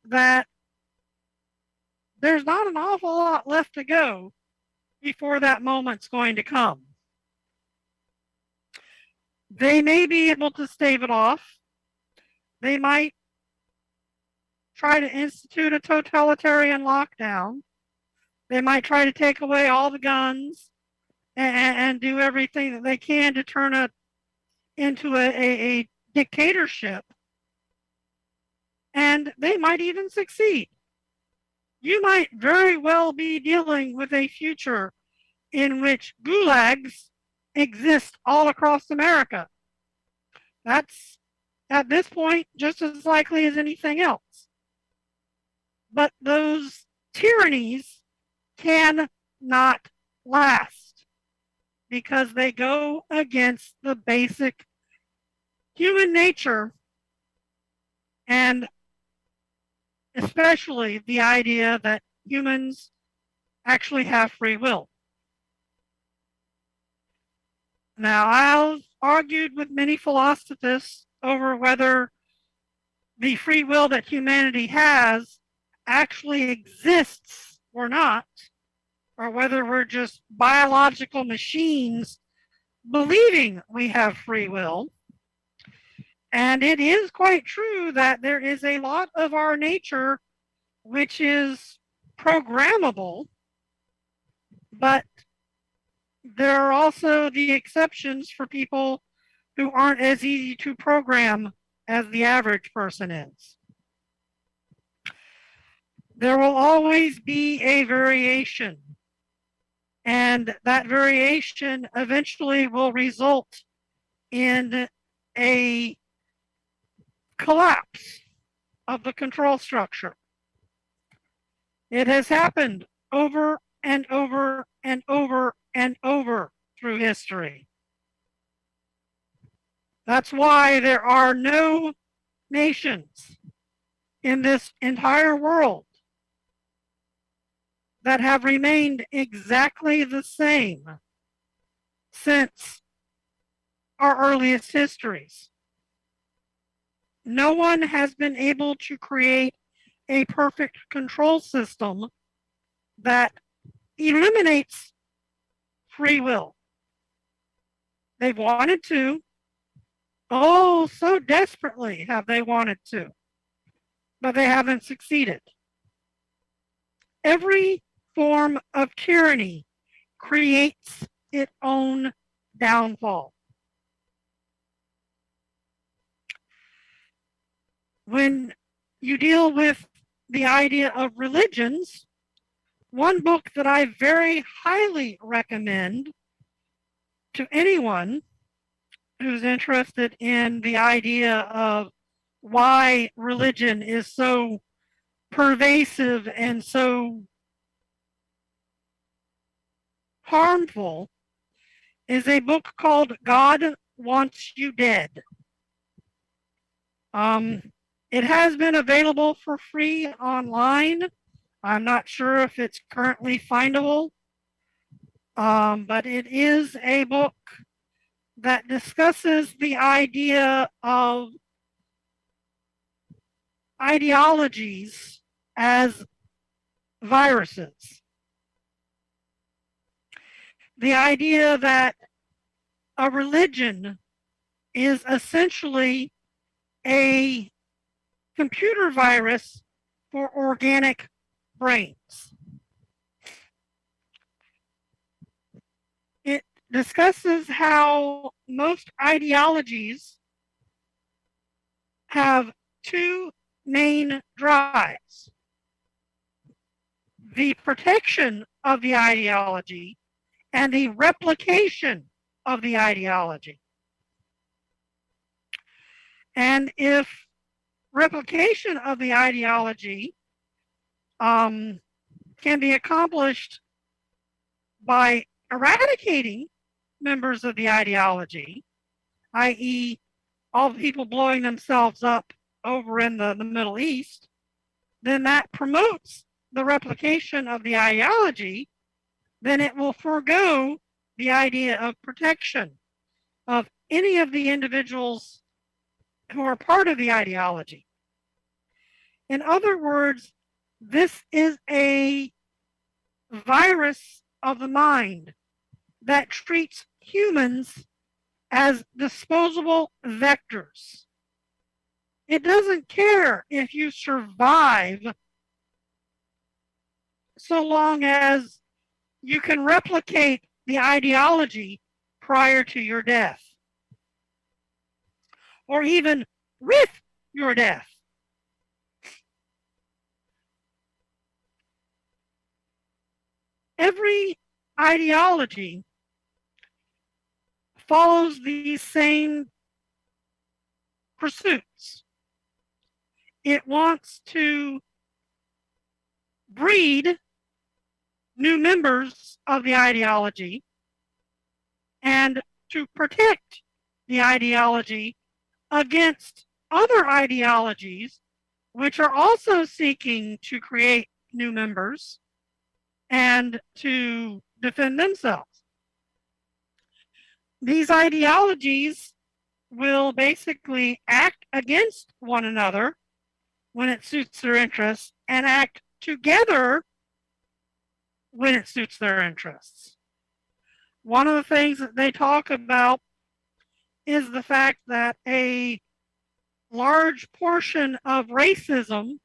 that there's not an awful lot left to go before that moment's going to come. They may be able to stave it off. They might try to institute a totalitarian lockdown. They might try to take away all the guns and do everything that they can to turn it into a dictatorship. And they might even succeed. You might very well be dealing with a future in which gulags exist all across America. That's, at this point, just as likely as anything else. But those tyrannies cannot last because they go against the basic human nature, and especially the idea that humans actually have free will. Now, I've argued with many philosophers over whether the free will that humanity has actually exists or not, or whether we're just biological machines believing we have free will. And it is quite true that there is a lot of our nature which is programmable, but there are also the exceptions for people who aren't as easy to program as the average person is. There will always be a variation, and that variation eventually will result in a collapse of the control structure. It has happened over and over and over and over through history. That's why there are no nations in this entire world that have remained exactly the same since our earliest histories. No one has been able to create a perfect control system that eliminates free will. They've wanted to. Oh, so desperately have they wanted to. But they haven't succeeded. Every form of tyranny creates its own downfall. When you deal with the idea of religions, one book that I very highly recommend to anyone who's interested in the idea of why religion is so pervasive and so harmful is a book called God Wants You Dead. It has been available for free online. I'm not sure if it's currently findable, but it is a book that discusses the idea of ideologies as viruses. The idea that a religion is essentially a computer virus for organic brains. It discusses how most ideologies have two main drives: the protection of the ideology and the replication of the ideology. And if replication of the ideology can be accomplished by eradicating members of the ideology, i.e. all the people blowing themselves up over in the Middle East, then that promotes the replication of the ideology, then it will forego the idea of protection of any of the individuals who are part of the ideology. In other words, this is a virus of the mind that treats humans as disposable vectors. It doesn't care if you survive so long as you can replicate the ideology prior to your death, or even with your death. Every ideology follows these same pursuits. It wants to breed new members of the ideology and to protect the ideology against other ideologies which are also seeking to create new members and to defend themselves. These ideologies will basically act against one another when it suits their interests and act together when it suits their interests. One of the things that they talk about is the fact that a large portion of racism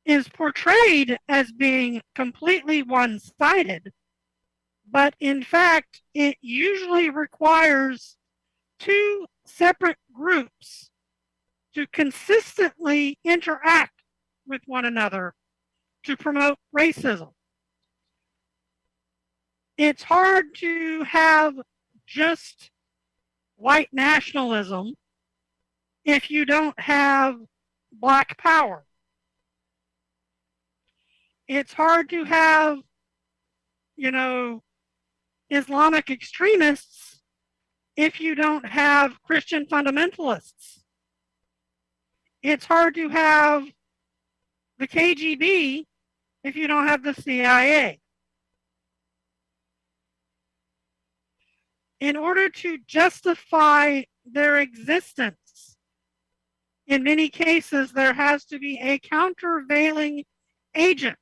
is portrayed as being completely one-sided, but in fact, it usually requires two separate groups to consistently interact with one another to promote racism. It's hard to have just white nationalism if you don't have black power. It's hard to have, Islamic extremists if you don't have Christian fundamentalists. It's hard to have the KGB if you don't have the CIA. In order to justify their existence, in many cases, there has to be a countervailing agent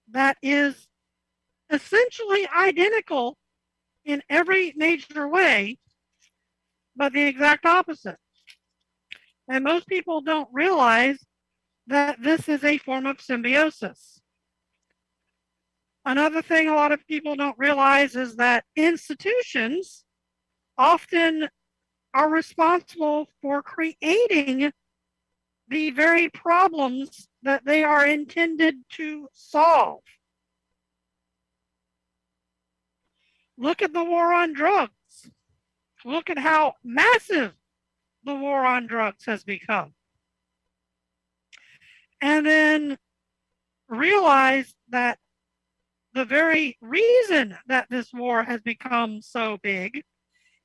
that is essentially identical in every major way, but the exact opposite. And most people don't realize that this is a form of symbiosis. Another thing a lot of people don't realize is that institutions often are responsible for creating the very problems that they are intended to solve. Look at the war on drugs. Look at how massive the war on drugs has become. And then realize that the very reason that this war has become so big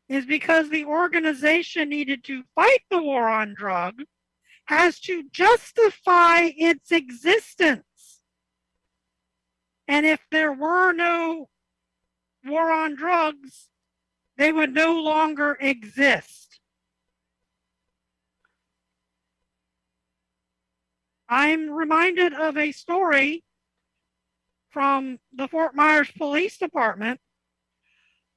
is because the organization needed to fight the war on drugs has to justify its existence. And if there were no war on drugs, they would no longer exist. I'm reminded of a story from the Fort Myers Police Department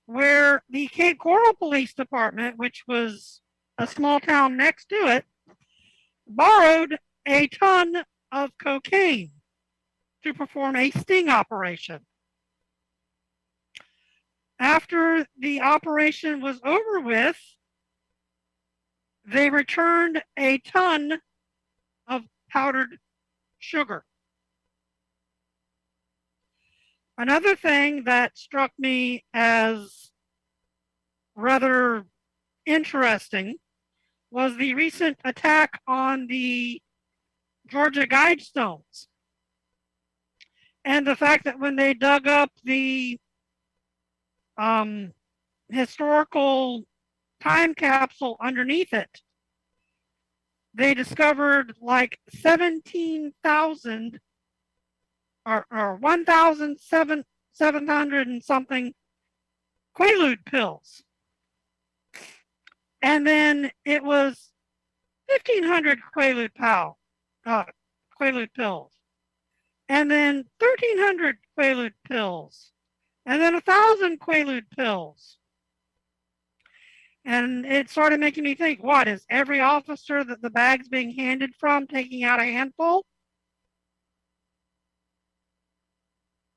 where the Cape Coral Police Department, which was a small town next to it, borrowed a ton of cocaine to perform a sting operation. After the operation was over with, they returned a ton of powdered sugar. Another thing that struck me as rather interesting was the recent attack on the Georgia Guidestones. And the fact that when they dug up the historical time capsule underneath it, they discovered like 17,000 or 1,700 and something Quaalude pills. And then it was 1,500 Quaalude pills. And then 1,300 Quaalude pills. And then 1,000 Quaalude pills. And it started making me think, what, is every officer that the bag's being handed from taking out a handful?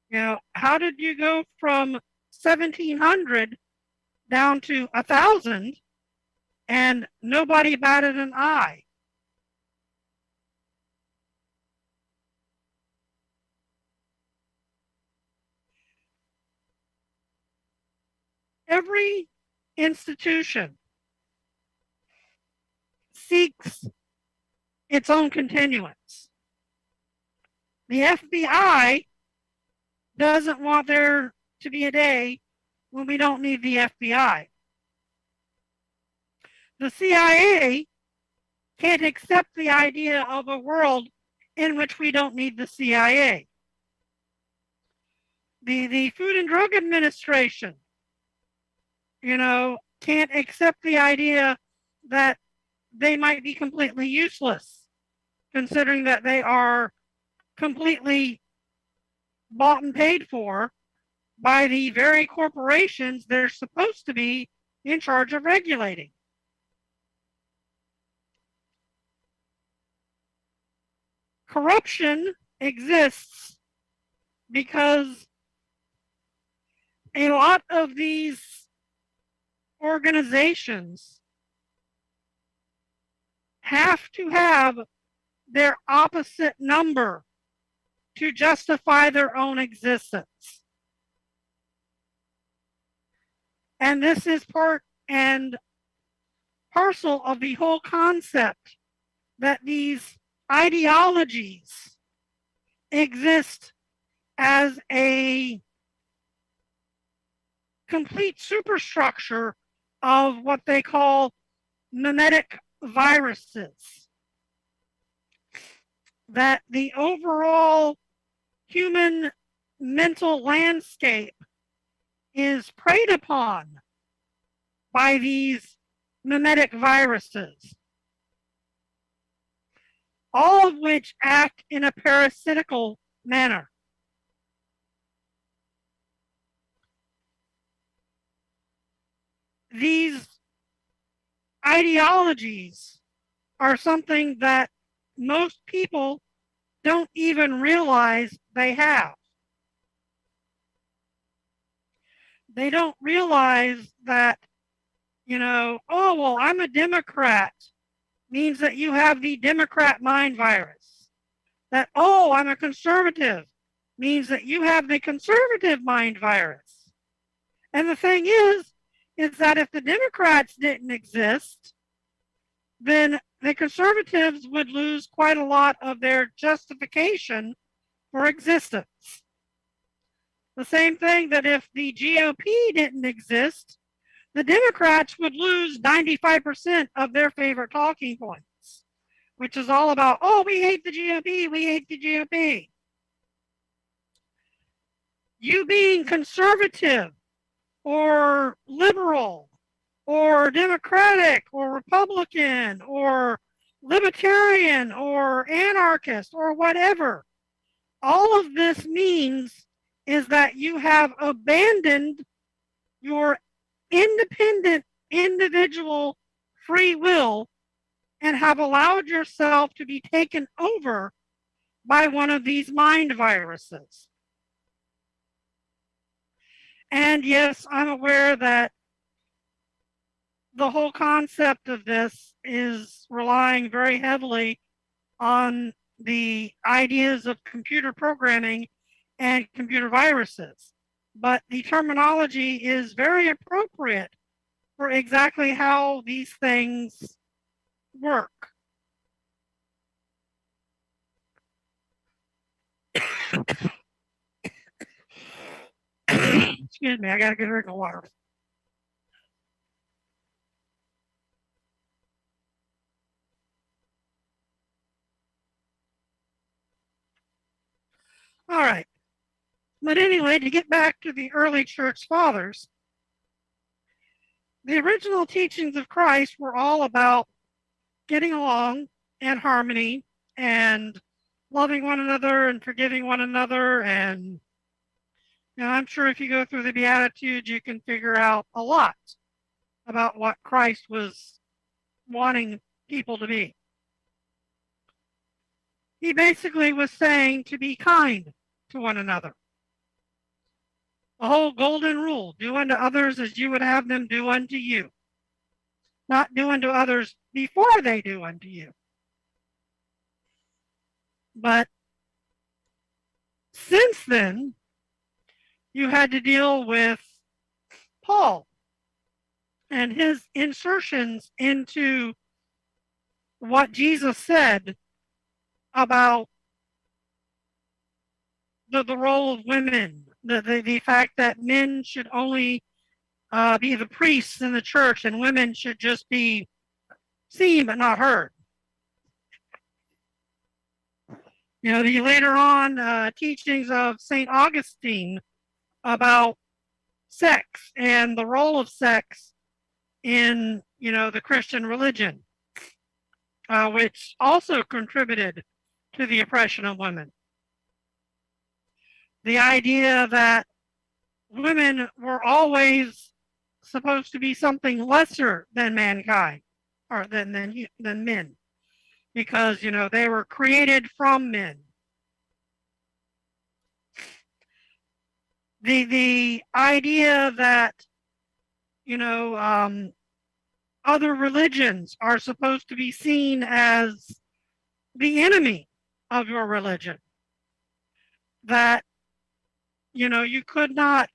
You know, how did you go from 1,700 down to 1,000 and nobody batted an eye? Every institution seeks its own continuance. The FBI doesn't want there to be a day when we don't need the FBI. The CIA can't accept the idea of a world in which we don't need the CIA. The Food and Drug Administration, you know, can't accept the idea that they might be completely useless, considering that they are completely bought and paid for by the very corporations they're supposed to be in charge of regulating. Corruption exists because a lot of these organizations have to have their opposite number to justify their own existence. And this is part and parcel of the whole concept that these ideologies exist as a complete superstructure of what they call mimetic viruses. That the overall human mental landscape is preyed upon by these mimetic viruses, all of which act in a parasitical manner. These ideologies are something that most people don't even realize they have. They don't realize that, you know, oh, well, I'm a Democrat means that you have the Democrat mind virus. That, oh, I'm a conservative means that you have the conservative mind virus. And the thing is that if the Democrats didn't exist, then the conservatives would lose quite a lot of their justification for existence. The same thing that if the GOP didn't exist, the Democrats would lose 95% of their favorite talking points, which is all about, oh, we hate the GOP, we hate the GOP. You being conservative or liberal or Democratic or Republican or libertarian or anarchist or whatever, all of this means is that you have abandoned your independent individual free will and have allowed yourself to be taken over by one of these mind viruses. And yes, I'm aware that the whole concept of this is relying very heavily on the ideas of computer programming and computer viruses. But the terminology is very appropriate for exactly how these things work. Excuse me, I gotta get a drink of water. All right. But anyway, to get back to the early church fathers, The original teachings of Christ were all about getting along and harmony and loving one another and forgiving one another. And I'm sure if you go through the Beatitudes, you can figure out a lot about what Christ was wanting people to be. He basically was saying to be kind to one another. The whole golden rule, do unto others as you would have them do unto you. Not do unto others before they do unto you. But since then, you had to deal with Paul and his insertions into what Jesus said about the role of women, the fact that men should only be the priests in the church and women should just be seen but not heard. The later on teachings of St. Augustine about sex and the role of sex in, the Christian religion, which also contributed to the oppression of women. The idea that women were always supposed to be something lesser than mankind, or than men, because, they were created from men. The idea that, other religions are supposed to be seen as the enemy of your religion. That, you could not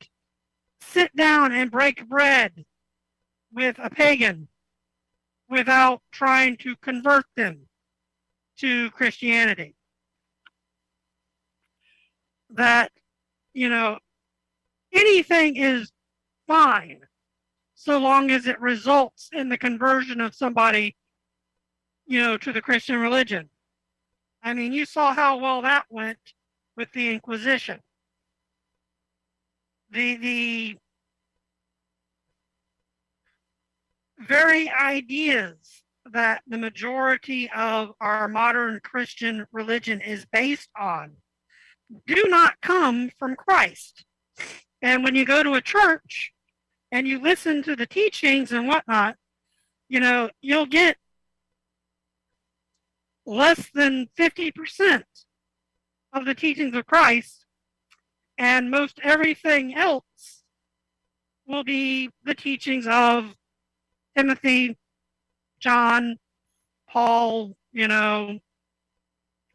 sit down and break bread with a pagan without trying to convert them to Christianity. That, anything is fine so long as it results in the conversion of somebody, to the Christian religion. I mean, you saw how well that went with the Inquisition. The very ideas that the majority of our modern Christian religion is based on do not come from Christ. And when you go to a church and you listen to the teachings and whatnot, you'll get less than 50% of the teachings of Christ, and most everything else will be the teachings of Timothy, John, Paul,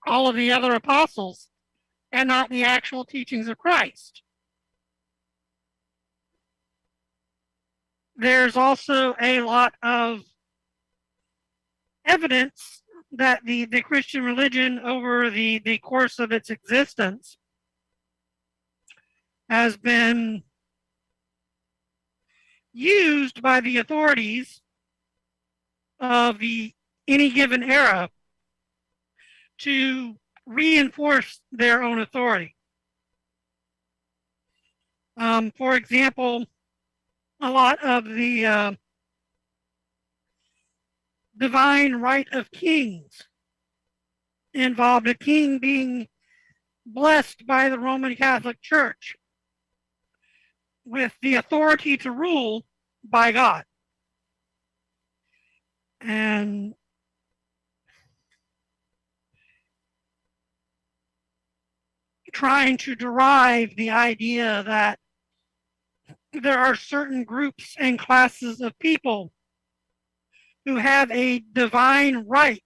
all of the other apostles, and not the actual teachings of Christ. There's also a lot of evidence that the Christian religion over the course of its existence has been used by the authorities of any given era to reinforce their own authority. For example, a lot of the divine right of kings involved a king being blessed by the Roman Catholic Church with the authority to rule by God. And trying to derive the idea that there are certain groups and classes of people who have a divine right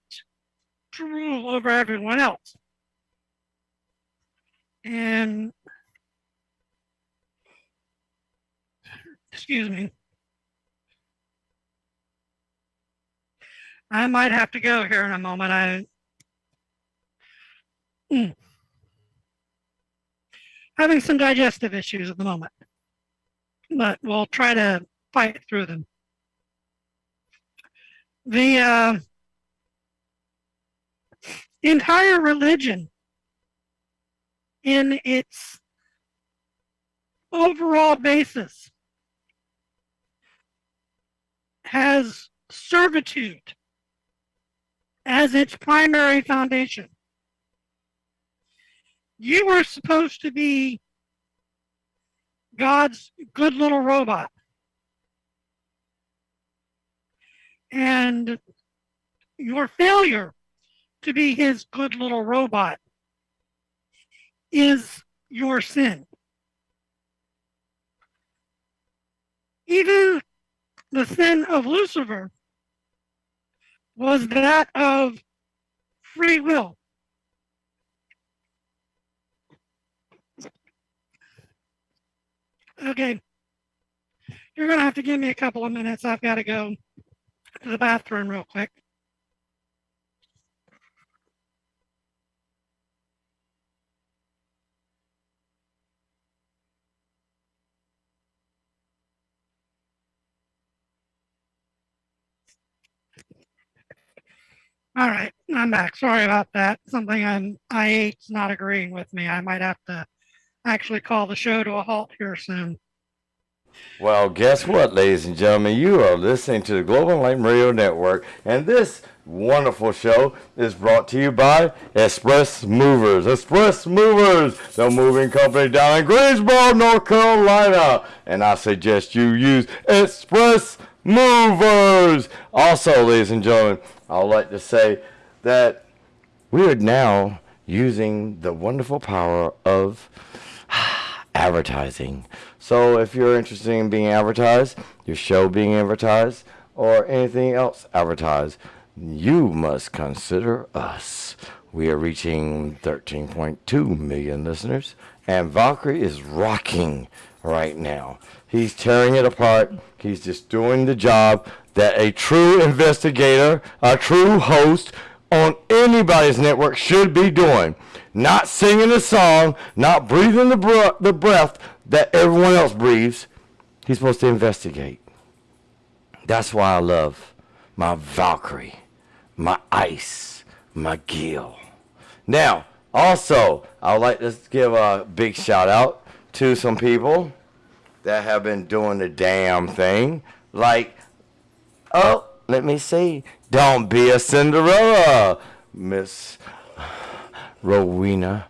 to rule over everyone else. And, excuse me, I might have to go here in a moment. Having some digestive issues at the moment, but we'll try to fight through them. The entire religion in its overall basis has servitude as its primary foundation. You were supposed to be God's good little robot. And your failure to be his good little robot is your sin. Even the sin of Lucifer was that of free will. Okay, you're going to have to give me a couple of minutes. I've got to go to the bathroom real quick. All right, I'm back. Sorry about that. Something I ate's not agreeing with me. I might have to actually call the show to a halt here soon. Well, guess what, ladies and gentlemen? You are listening to the Global Enlightenment Radio Network, and this wonderful show is brought to you by Express Movers. Express Movers, the moving company down in Greensboro, North Carolina. And I suggest you use Express Movers. Also, ladies and gentlemen, I would like to say that we are now using the wonderful power of advertising. So if you're interested in being advertised, your show being advertised, or anything else advertised, you must consider us. We are reaching 13.2 million listeners, and Valkyrie is rocking right now. He's tearing it apart. He's just doing the job that a true investigator, a true host on anybody's network should be doing. Not singing a song, not breathing the breath that everyone else breathes. He's supposed to investigate. That's why I love my Valkyrie, my Ice, my McGill. Now, also, I would like to give a big shout out to some people that have been doing the damn thing. Like, let me see. Don't be a Cinderella, Miss Rowena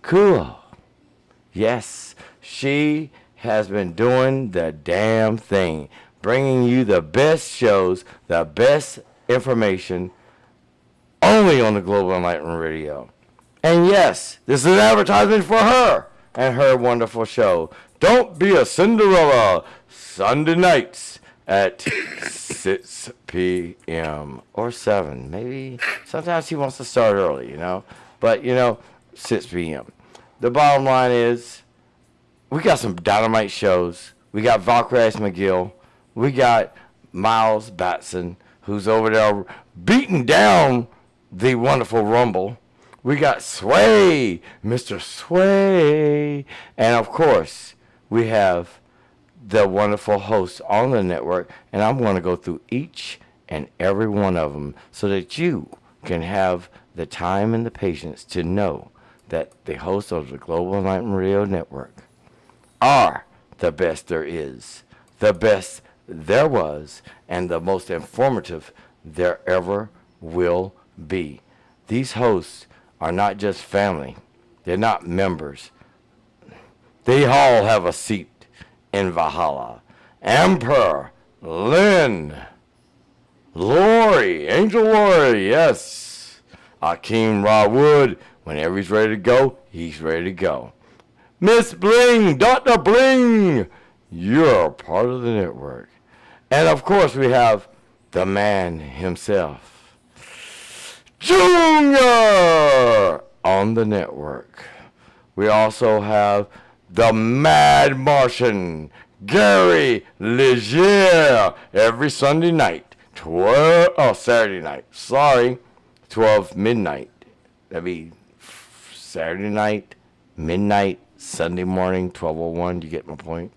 Cool. Yes, she has been doing the damn thing, bringing you the best shows, the best information, only on the Global Enlightenment Radio. And yes, this is an advertisement for her and her wonderful show. Don't be a Cinderella, Sunday nights at 6 p.m. or 7. Maybe sometimes she wants to start early, you know. But, 6 p.m. The bottom line is, we got some dynamite shows. We got Valkyrie McGill. We got Miles Batson, who's over there beating down the wonderful Rumble. We got Sway, Mr. Sway. And, of course, we have the wonderful hosts on the network. And I'm going to go through each and every one of them so that you can have the time and the patience to know that the hosts of the Global Enlightenment Radio Network are the best there is, the best there was, and the most informative there ever will be. These hosts are not just family. They're not members. They all have a seat in Valhalla. Emperor, Lynn, Lori, Angel Lori, yes. Akeem Rawood, whenever he's ready to go, he's ready to go. Miss Bling, Dr. Bling, you're part of the network. And of course we have the man himself, Junior, on the network. We also have the Mad Martian, Gary Leger, every Sunday night, Saturday night, 12 midnight. That'd be Saturday night, midnight, Sunday morning, 12:01. You get my point?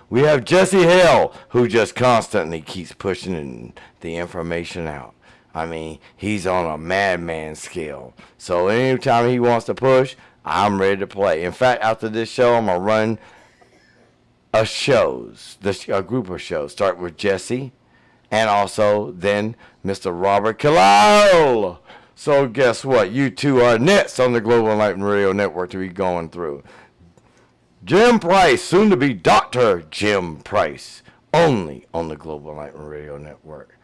We have Jesse Hale, who just constantly keeps pushing the information out. I mean, he's on a madman scale. So anytime he wants to push, I'm ready to play. In fact, after this show, I'm going to run a group of shows. Start with Jesse, and also then Mr. Robert Kalil. So guess what? You two are next on the Global Enlightenment Radio Network to be going through. Jim Price, soon to be Dr. Jim Price, only on the Global Enlightenment Radio Network.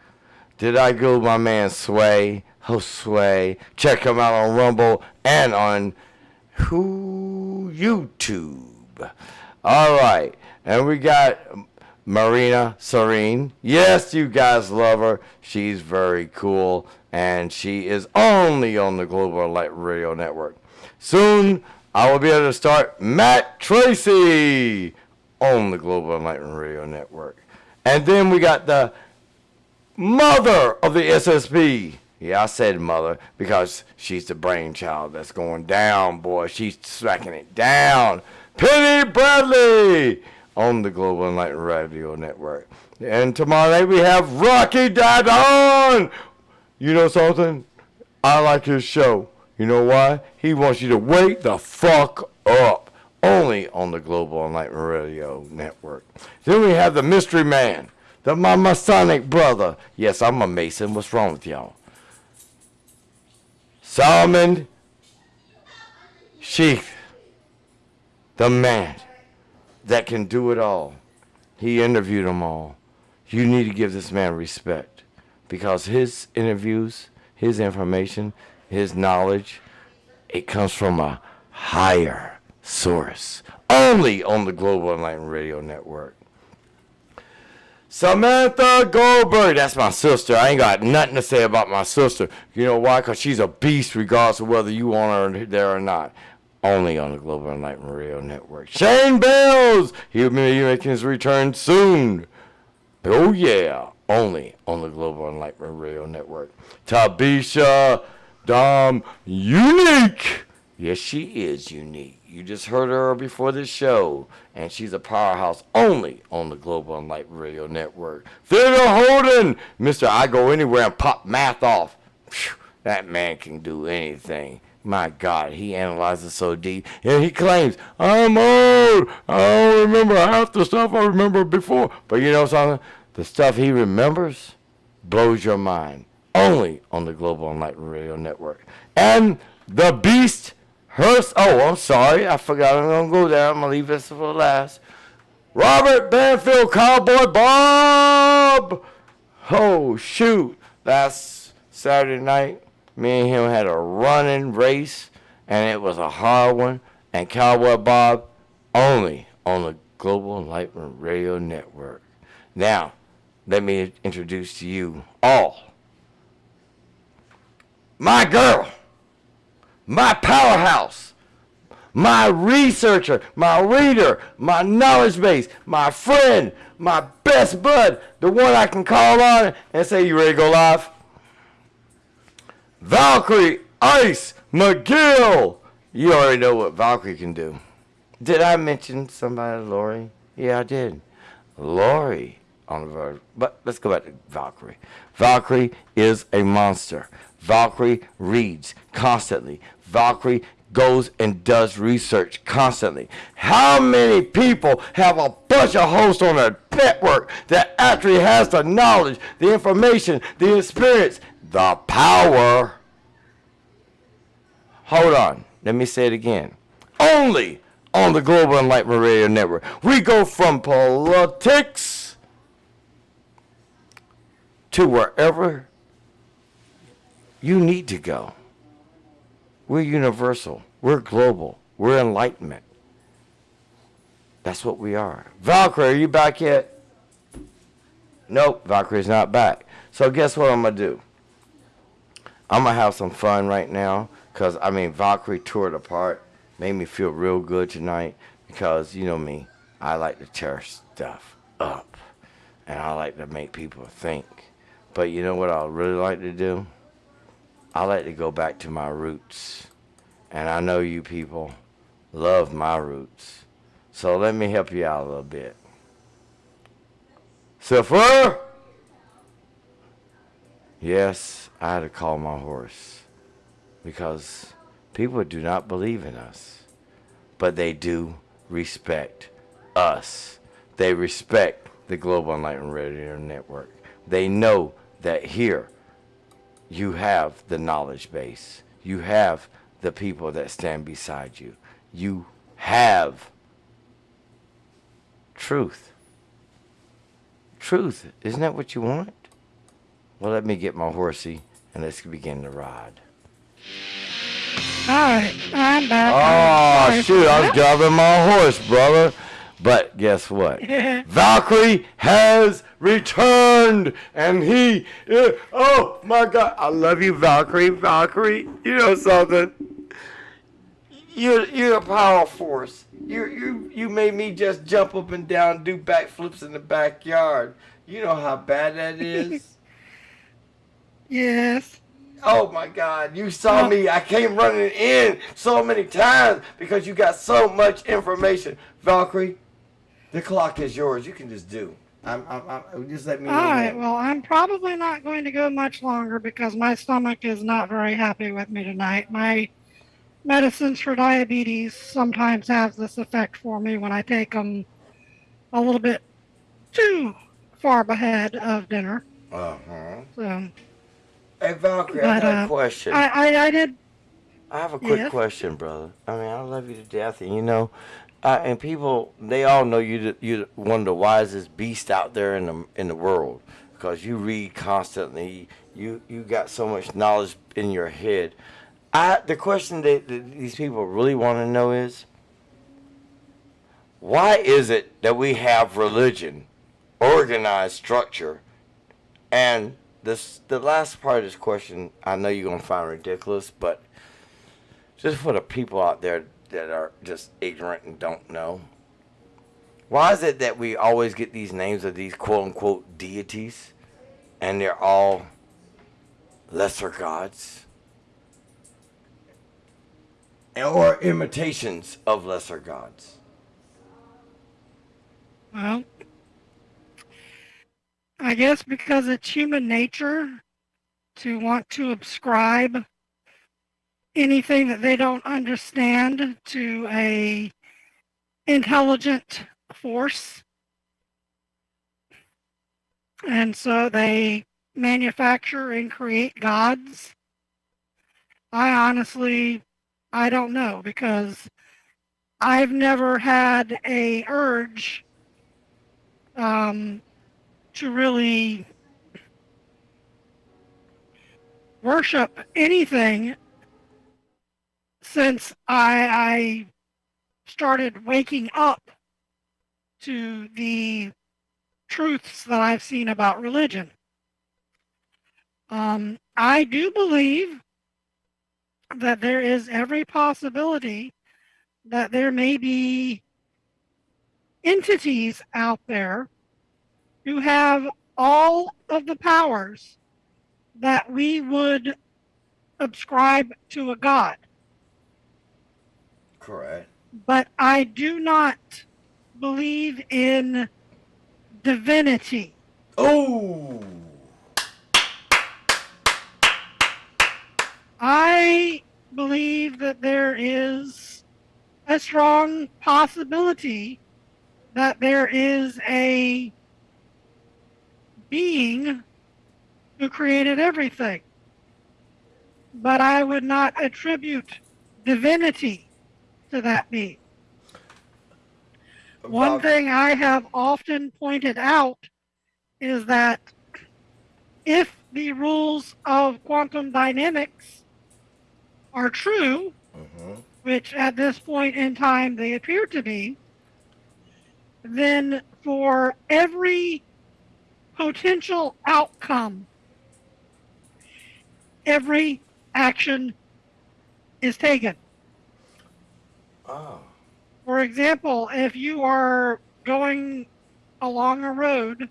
Did I go my man Sway, host Sway? Check him out on Rumble and on YouTube. All right, and we got Marina Serene. Yes, you guys love her. She's very cool, and she is only on the Global Enlightenment Radio Network. Soon, I will be able to start Matt Tracy on the Global Enlightenment Radio Network. And then we got the mother of the SSP. Yeah, I said mother because she's the brainchild that's going down, boy. She's smacking it down. Penny Bradley on the Global Enlightenment Radio Network. And tomorrow night we have Rocky Dadon. You know something? I like his show. You know why? He wants you to wake the fuck up. Only on the Global Enlightenment Radio Network. Then we have the Mystery Man, my Masonic brother. Yes, I'm a Mason. What's wrong with y'all? Solomon Sheath, the man that can do it all. He interviewed them all. You need to give this man respect because his interviews, his information, his knowledge, it comes from a higher source. Only on the Global Enlightenment Radio Network. Samantha Goldberg, that's my sister. I ain't got nothing to say about my sister. You know why? Because she's a beast regardless of whether you want her there or not. Only on the Global Enlightenment Radio Network. Shane Bells, he'll be making his return soon. Oh yeah, only on the Global Enlightenment Radio Network. Tabisha Unique. Yes, she is unique. You just heard her before this show, and she's a powerhouse only on the Global Enlightenment Radio Network. Theodore Holden, Mr. I Go Anywhere and Pop Math Off. Phew, that man can do anything. My God, he analyzes so deep, and he claims, I'm old. I don't remember half the stuff I remember before. But you know something? The stuff he remembers blows your mind. Only on the Global Enlightenment Radio Network. And the Beast Hearst. Oh, I'm sorry. I forgot I'm going to go there. I'm going to leave this for last. Robert Banfield, Cowboy Bob. Oh, shoot. Last Saturday night, me and him had a running race, and it was a hard one. And Cowboy Bob only on the Global Enlightenment Radio Network. Now, let me introduce to you all my girl, my powerhouse, my researcher, my reader, my knowledge base, my friend, my best bud, the one I can call on and say, you ready to go live? Valkyrie Ice McGill. You already know what Valkyrie can do. Did I mention somebody, Lori? Yeah, I did. Lori on the verge. But let's go back to Valkyrie. Valkyrie is a monster. Valkyrie reads constantly. Valkyrie goes and does research constantly. How many people have a bunch of hosts on a network that actually has the knowledge, the information, the experience, the power? Hold on. Let me say it again. Only on the Global Enlightenment Radio Network. We go from politics to wherever you need to go. We're universal. We're global. We're enlightenment. That's what we are. Valkyrie, are you back yet? Nope, Valkyrie's not back. So guess what I'm going to do? I'm going to have some fun right now because, Valkyrie tore it apart. Made me feel real good tonight because, you know me, I like to tear stuff up. And I like to make people think. But you know what I really like to do? I like to go back to my roots. And I know you people love my roots. So let me help you out a little bit. Suffer? Yes, I had to call my horse. Because people do not believe in us. But they do respect us. They respect the Global Enlightenment Radio Network. They know that here you have the knowledge base. You have the people that stand beside you. You have truth. Truth. Isn't that what you want? Well, let me get my horsey and let's begin to ride. All right, I'm back. Oh, shoot, I was driving my horse, brother. But guess what? Valkyrie has returned, and oh my God, I love you, Valkyrie. Valkyrie, you know something? You're a power force. You made me just jump up and down, do backflips in the backyard. You know how bad that is. Yes. Oh my God, you saw me. I came running in so many times because you got so much information. Valkyrie, the clock is yours. You can just do. I'm just let me know. All right, well, I'm probably not going to go much longer because my stomach is not very happy with me tonight. My medicines for diabetes sometimes have this effect for me when I take them a little bit too far ahead of dinner. Uh-huh. So, hey, Valkyrie, I got a question. I did. I have a quick question, brother. I mean, I love you to death, and you know, and people, they all know you're one of the wisest beasts out there in the world because you read constantly. You got so much knowledge in your head. The question that these people really want to know is, why is it that we have religion, organized structure, and the last part of this question, I know you're going to find ridiculous, but just for the people out there that are just ignorant and don't know, why is it that we always get these names of these quote-unquote deities, and they're all lesser gods? Or imitations of lesser gods? Well, I guess because it's human nature to want to ascribe anything that they don't understand to a intelligent force. And so they manufacture and create gods. I don't know because I've never had a urge to really worship anything since I started waking up to the truths that I've seen about religion. I do believe that there is every possibility that there may be entities out there who have all of the powers that we would ascribe to a god. Correct. But I do not believe in divinity. Oh! I believe that there is a strong possibility that there is a being who created everything. But I would not attribute divinity to that being. One thing I have often pointed out is that if the rules of quantum dynamics are true, which at this point in time they appear to be, then for every potential outcome, every action is taken. Oh. For example, if you are going along a road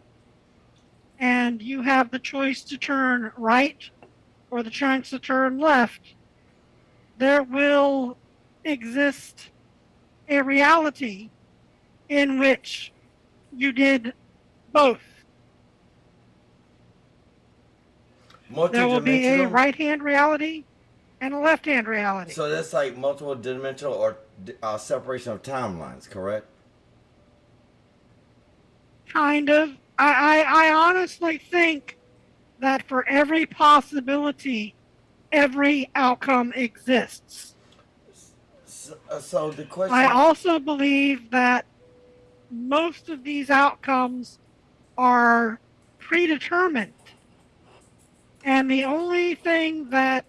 and you have the choice to turn right or the chance to turn left, there will exist a reality in which you did both. There will be a right-hand reality and a left-hand reality. So that's like multiple dimensional or separation of timelines, correct? Kind of. I honestly think that for every possibility, every outcome exists. So the I question, also believe that most of these outcomes are predetermined. And the only thing that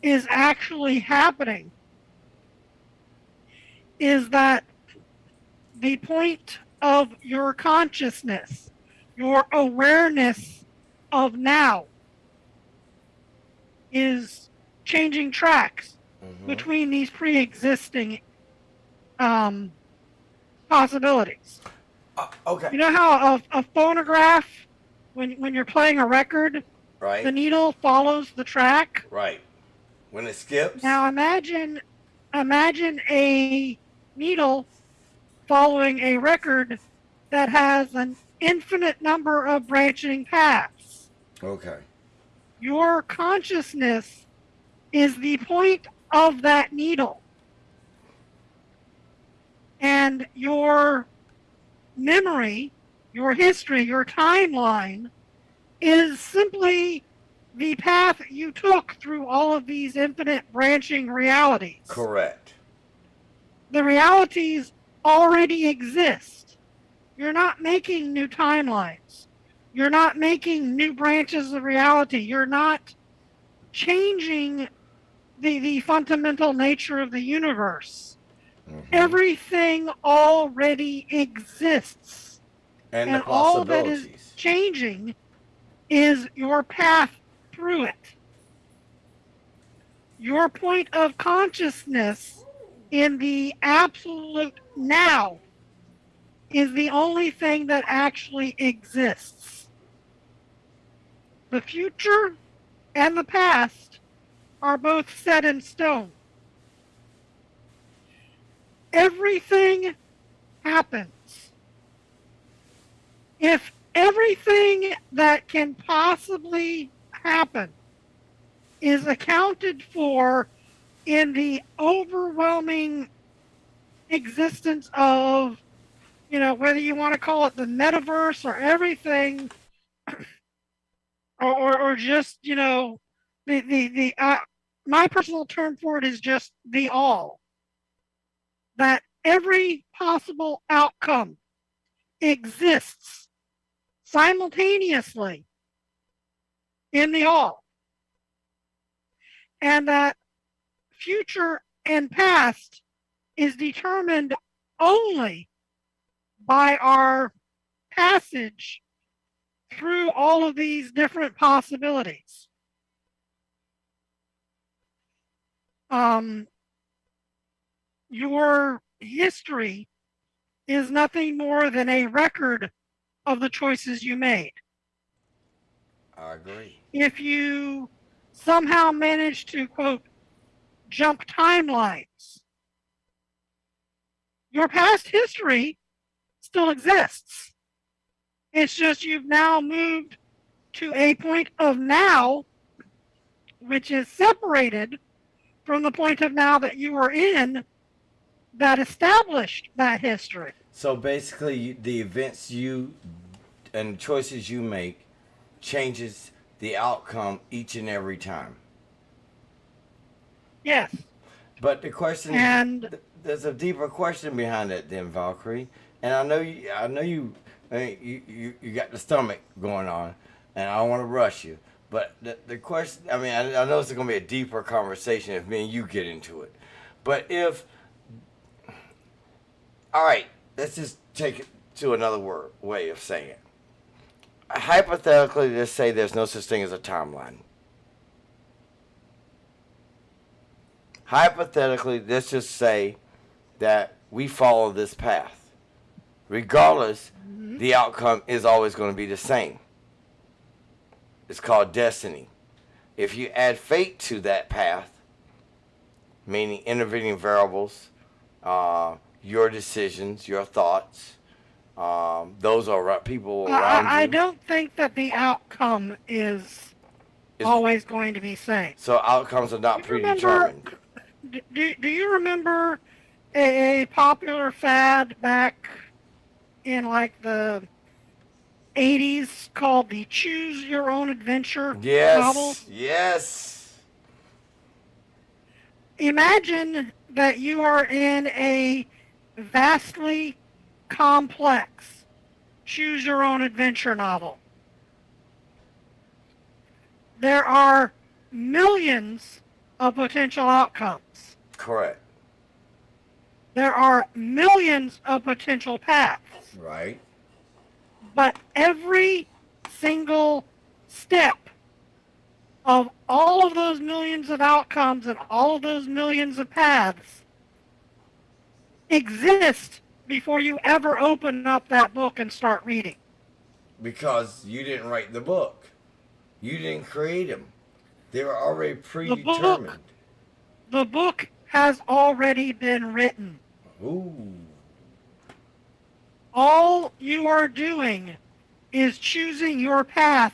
is actually happening is that the point of your consciousness, your awareness of now, is changing tracks between these pre-existing um, possibilities. okay, You know how a phonograph, when you're playing a record, the right, needle follows the track. right. When it skips, Now imagine a needle following a record that has an infinite number of branching paths. okay, Your consciousness is the point of that needle, and your memory, your history, your timeline is simply the path you took through all of these infinite branching realities. correct. The realities already exist. You're not making new timelines. You're not making new branches of reality. You're not changing the fundamental nature of the universe. Everything already exists. And the And all that is possibilities. changing is your path through it. Your point of consciousness in the absolute now is the only thing that actually exists. The future and the past are both set in stone. Everything happens. If everything that can possibly happen is accounted for in the overwhelming existence of, whether you want to call it the metaverse or everything, or just, the my personal term for it is just the all, that every possible outcome exists simultaneously in the all, and that future and past is determined only by our passage through all of these different possibilities. Your history is nothing more than a record of the choices you made. I agree. If you somehow manage to, quote, jump timelines, your past history still exists. It's just you've now moved to a point of now, which is separated from the point of now that you were in that established that history. So basically, the events you and choices you make changes the outcome each and every time. Yes. But the question, And there's a deeper question behind it, then, Valkyrie. And I know you got the stomach going on, and I don't want to rush you. But the question, I mean, I know it's going to be a deeper conversation if me and you get into it. But if, all right, let's just take it to another way of saying it. Hypothetically, let's say there's no such thing as a timeline. Hypothetically, let's just say that we follow this path. Regardless, the outcome is always going to be the same. It's called destiny. If you add fate to that path, meaning intervening variables, your decisions, your thoughts, those are people around you. I don't think that the outcome is always going to be same. So outcomes are not predetermined. Do you remember a popular fad back in like the 80s called the Choose Your Own Adventure novel. Yes. Imagine that you are in a vastly complex Choose Your Own Adventure novel. There are millions of potential outcomes. Correct. There are millions of potential paths. Right. But every single step of all of those millions of outcomes and all of those millions of paths exist before you ever open up that book and start reading. Because you didn't write the book. You didn't create them. They were already The predetermined. book has already been written. Ooh. All you are doing is choosing your path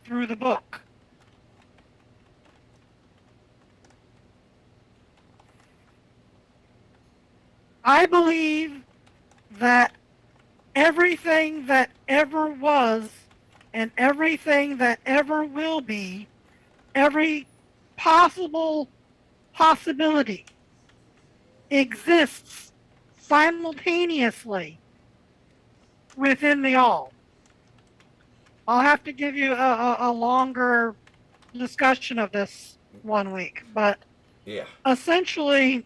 through the book. I believe that everything that ever was and everything that ever will be, every possible possibility exists simultaneously within the all. I'll have to give you a longer discussion of this one week, but Yeah. essentially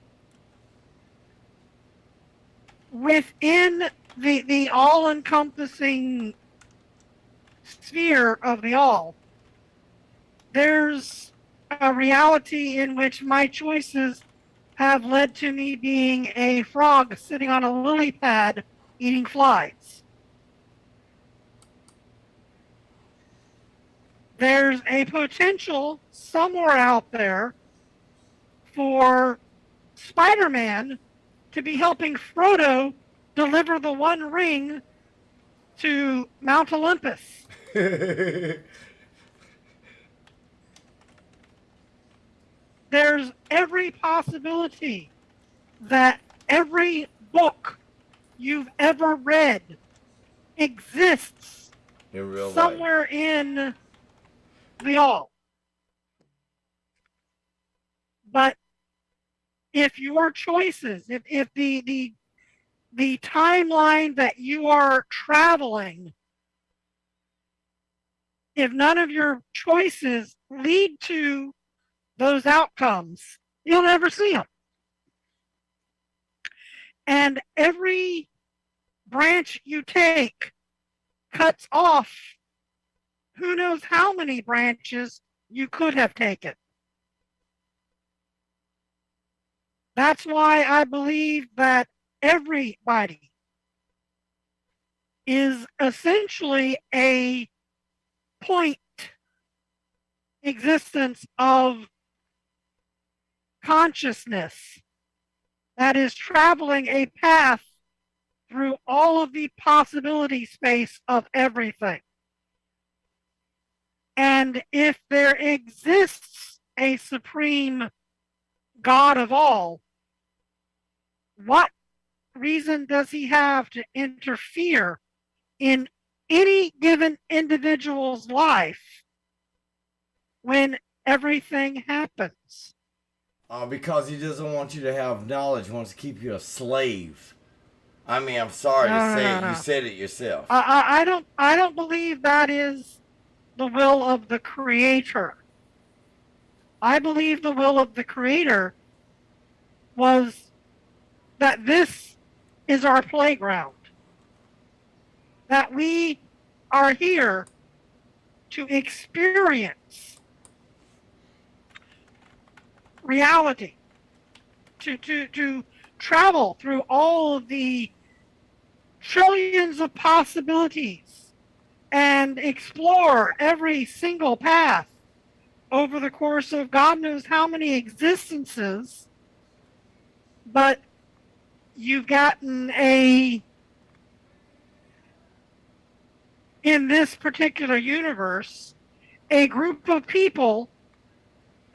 within the all-encompassing sphere of the all, there's a reality in which my choices have led to me being a frog sitting on a lily pad eating flies. There's a potential somewhere out there for Spider-Man to be helping Frodo deliver the One Ring to Mount Olympus. There's every possibility that every book you've ever read exists In real somewhere life. in the all. But if your choices, if the timeline that you are traveling, if none of your choices lead to those outcomes, you'll never see them. And every branch you take cuts off who knows how many branches you could have taken. That's why I believe that everybody is essentially a point existence of consciousness that is traveling a path through all of the possibility space of everything. And if there exists a supreme God of all, what reason does he have to interfere in any given individual's life when everything happens? Because he doesn't want you to have knowledge. He wants to keep you a slave. I mean, I'm sorry to say it. You said it yourself. I don't believe that is the will of the Creator. I believe the will of the Creator was that this is our playground. That we are here to experience reality, to travel through all of the trillions of possibilities and explore every single path over the course of God knows how many existences. But you've gotten in this particular universe, a group of people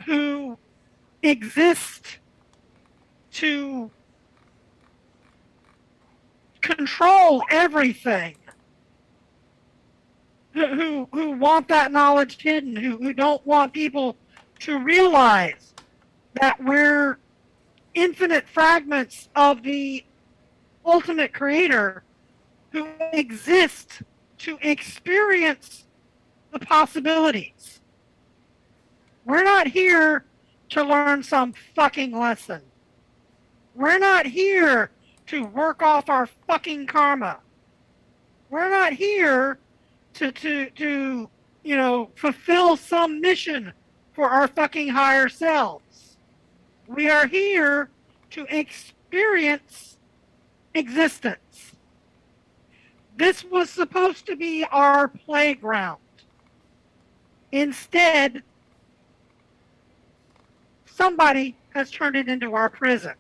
who exist to control everything who want that knowledge hidden, who don't want people to realize that we're infinite fragments of the ultimate creator who exist to experience the possibilities. We're not here to learn some fucking lesson. We're not here to work off our fucking karma. We're not here to fulfill some mission for our fucking higher selves. We are here to experience existence. This was supposed to be our playground. Instead, somebody has turned it into our prison.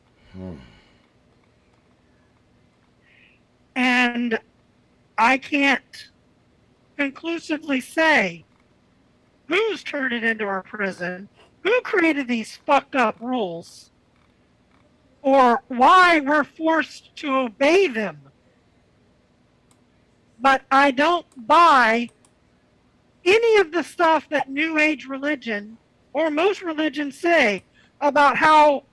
And I can't conclusively say who's turned it into our prison, who created these fucked up rules, or why we're forced to obey them. But I don't buy any of the stuff that New Age religion or most religions say about how,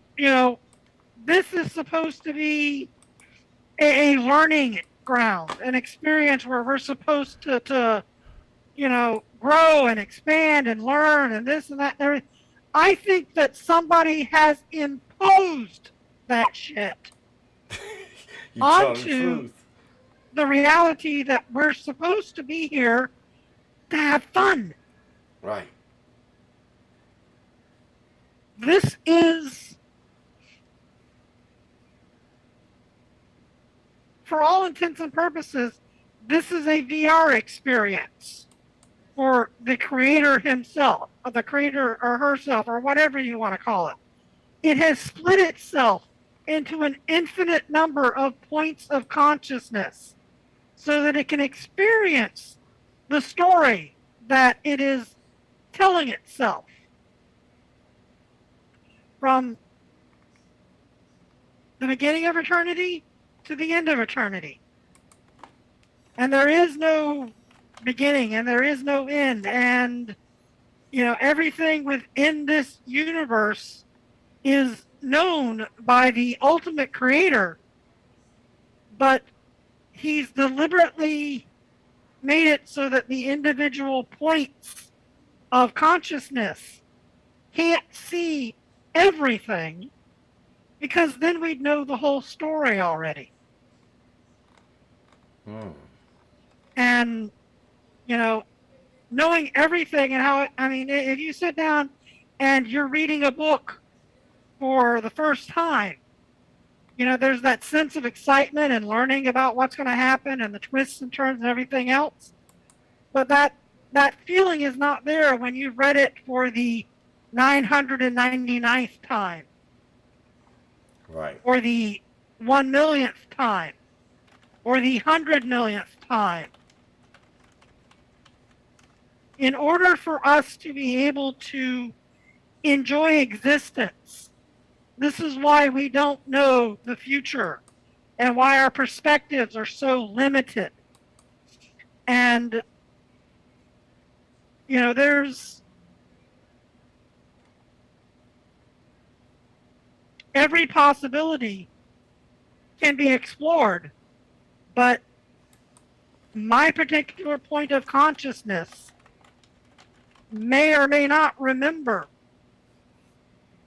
this is supposed to be a learning ground, an experience where we're supposed to grow and expand and learn and this and that and everything. I think that somebody has imposed that shit onto the reality that we're supposed to be here to have fun. Right. This is, for all intents and purposes, this is a VR experience for the creator himself, or the creator or herself, or whatever you want to call it. It has split itself into an infinite number of points of consciousness so that it can experience the story that it is telling itself. From the beginning of eternity to the end of eternity. And there is no beginning and there is no end. And, everything within this universe is known by the ultimate creator. But he's deliberately made it so that the individual points of consciousness can't see everything, because then we'd know the whole story already. And, knowing everything and how, if you sit down and you're reading a book for the first time, there's that sense of excitement and learning about what's going to happen and the twists and turns and everything else. But that feeling is not there when you've read it for the 999th time. Right. Or the 1,000,000th time. Or the 100,000,000th time. In order for us to be able to enjoy existence, this is why we don't know the future and why our perspectives are so limited. And, there's every possibility can be explored, but my particular point of consciousness may or may not remember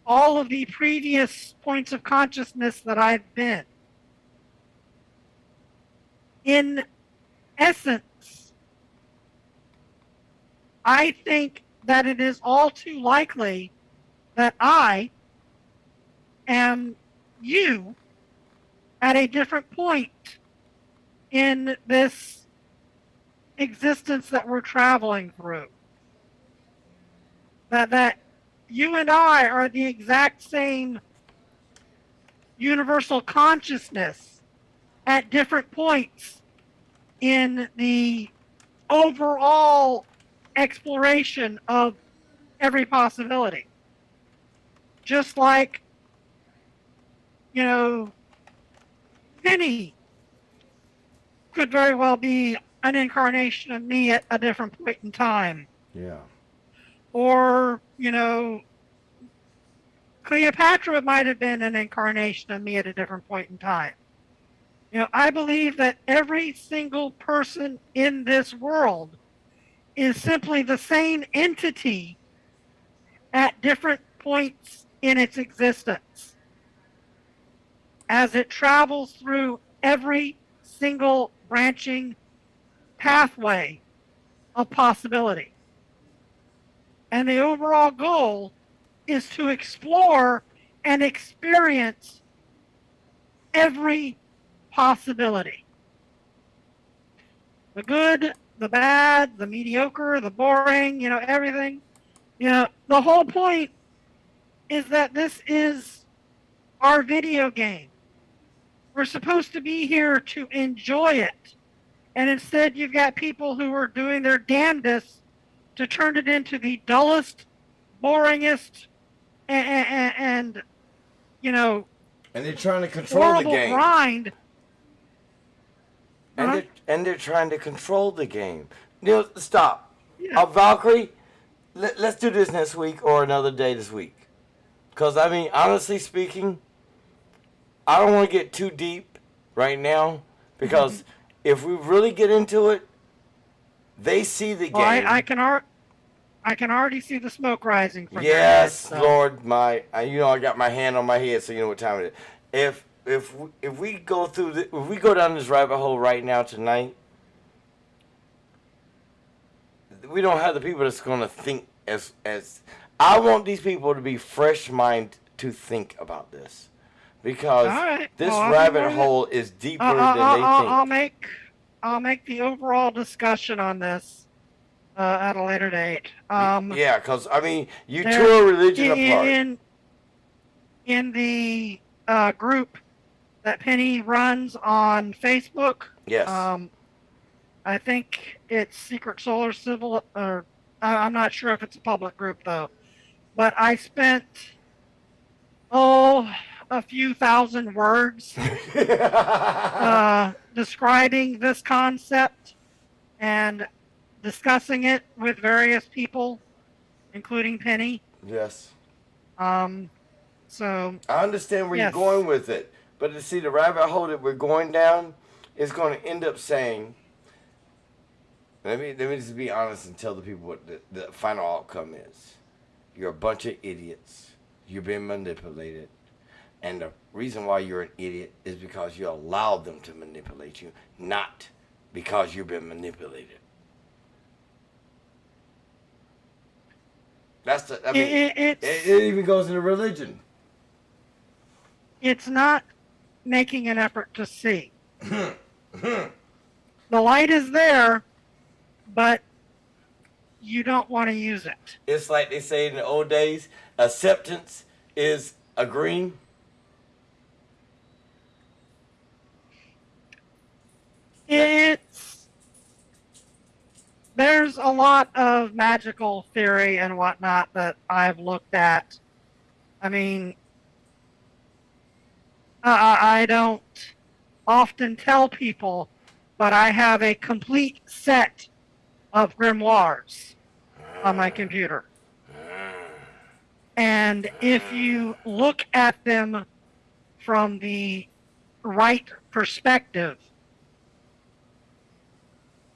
all of the previous points of consciousness that I've been. In essence, I think that it is all too likely that I am you at a different point in this existence that we're traveling through. That you and I are the exact same universal consciousness at different points in the overall exploration of every possibility. Just like, Penny could very well be an incarnation of me at a different point in time. Yeah. Or, Cleopatra might have been an incarnation of me at a different point in time. I believe that every single person in this world is simply the same entity at different points in its existence as it travels through every single branching pathway of possibility. And the overall goal is to explore and experience every possibility. The good, the bad, the mediocre, the boring, everything. The whole point is that this is our video game. We're supposed to be here to enjoy it. And instead, you've got people who are doing their damnedest to turn it into the dullest, boringest, and And they're trying to control the horrible game. grind. And they're trying to control the game. Stop. Yeah. Valkyrie, let's do this next week or another day this week. Because, honestly speaking, I don't want to get too deep right now. Because if we really get into it, they see the game. I can already see the smoke rising from yes, their head, so. Lord, I got my hand on my head, so you know what time it is. If we go through if we go down this rabbit hole right now tonight, we don't have the people that's going to think as I want these people to be fresh mind to think about this, because this rabbit hole is deeper than they think. I'll make the overall discussion on this at a later date. Yeah, because you tore religion apart. In the group that Penny runs on Facebook. Yes. I think it's Secret Solar Civil, or I'm not sure if it's a public group though. But I spent a few thousand words describing this concept and discussing it with various people, including Penny. Yes. So I understand where you're going with it, but to see the rabbit hole that we're going down is going to end up saying. Let me just be honest and tell the people what the final outcome is. You're a bunch of idiots. You're being manipulated. And the reason why you're an idiot is because you allowed them to manipulate you, not because you've been manipulated. That's it even goes into religion. It's not making an effort to see. The light is there, but you don't want to use it. It's like they say in the old days, acceptance is agreeing. There's a lot of magical theory and whatnot that I've looked at. I don't often tell people, but I have a complete set of grimoires on my computer. And if you look at them from the right perspective,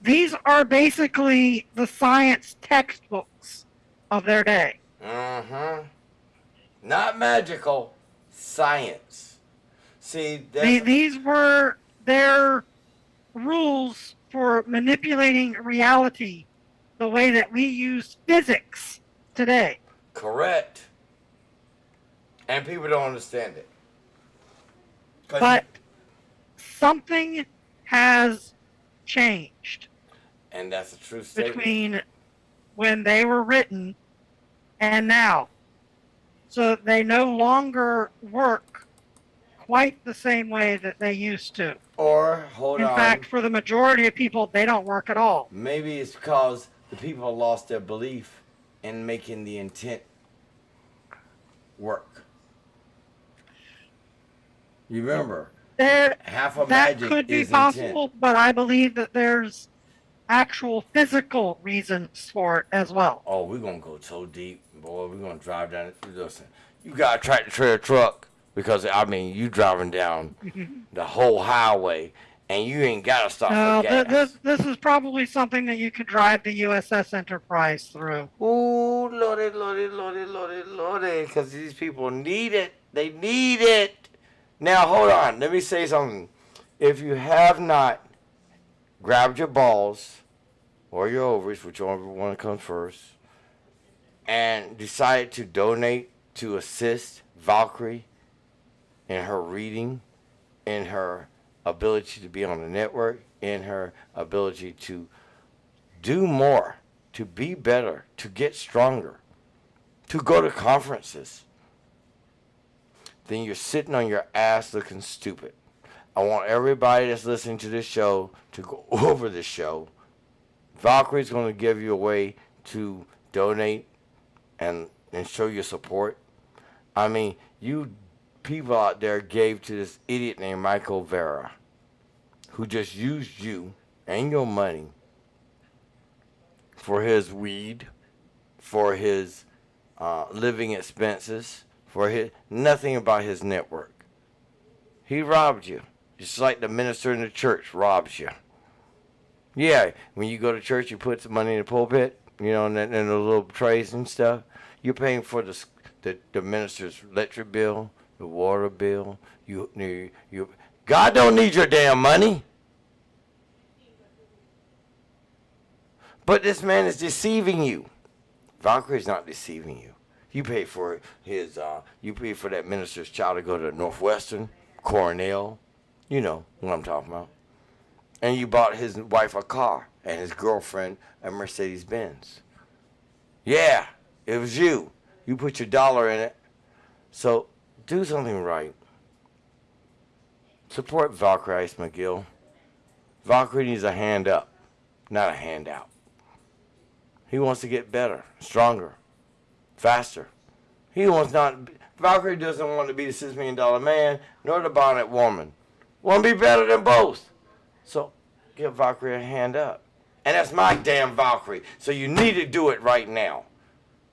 these are basically the science textbooks of their day. Not magical, science. See, these were their rules for manipulating reality the way that we use physics today. Correct. And people don't understand it. But something has changed. And that's a true statement. Between when they were written and now. So they no longer work quite the same way that they used to. Or, hold on. In fact, for the majority of people, they don't work at all. Maybe it's because the people lost their belief in making the intent work. You remember, half of magic is that could be possible, intent. But I believe that there's actual physical reasons for it as well. Oh, we're going to go so deep, boy. We're going to drive down. Listen, you got a tractor trailer truck because, I mean, you driving down the whole highway and you ain't got to stop No, for gas. this is probably something that you could drive the USS Enterprise through. Ooh, lordy, lordy, lordy, lordy, lordy, because these people need it. They need it. Now, hold on. Let me say something. If you have not grabbed your balls or your ovaries, whichever one comes first, and decided to donate to assist Valkyrie in her reading, in her ability to be on the network, in her ability to do more, to be better, to get stronger, to go to conferences, then you're sitting on your ass looking stupid. I want everybody that's listening to this show to go over this show. Valkyrie's going to give you a way to donate and show your support. I mean, you people out there gave to this idiot named Michael Vera, who just used you and your money for his weed, for his living expenses, for his nothing about his network. He robbed you, just like the minister in the church robs you. Yeah, when you go to church, you put some money in the pulpit, you know, in the little trays and stuff. You're paying for the minister's electric bill, the water bill. God don't need your damn money. But this man is deceiving you. Valkyrie's not deceiving you. You pay for you pay for that minister's child to go to Northwestern, Cornell. You know what I'm talking about. And you bought his wife a car and his girlfriend a Mercedes Benz. Yeah, it was you. You put your dollar in it. So do something right. Support Valkyrie McGill. Valkyrie needs a hand up, not a handout. He wants to get better, stronger, faster. Valkyrie doesn't want to be the $6 million man, nor the bonnet woman. Want to be better than both. So give Valkyrie a hand up. And that's my damn Valkyrie. So you need to do it right now.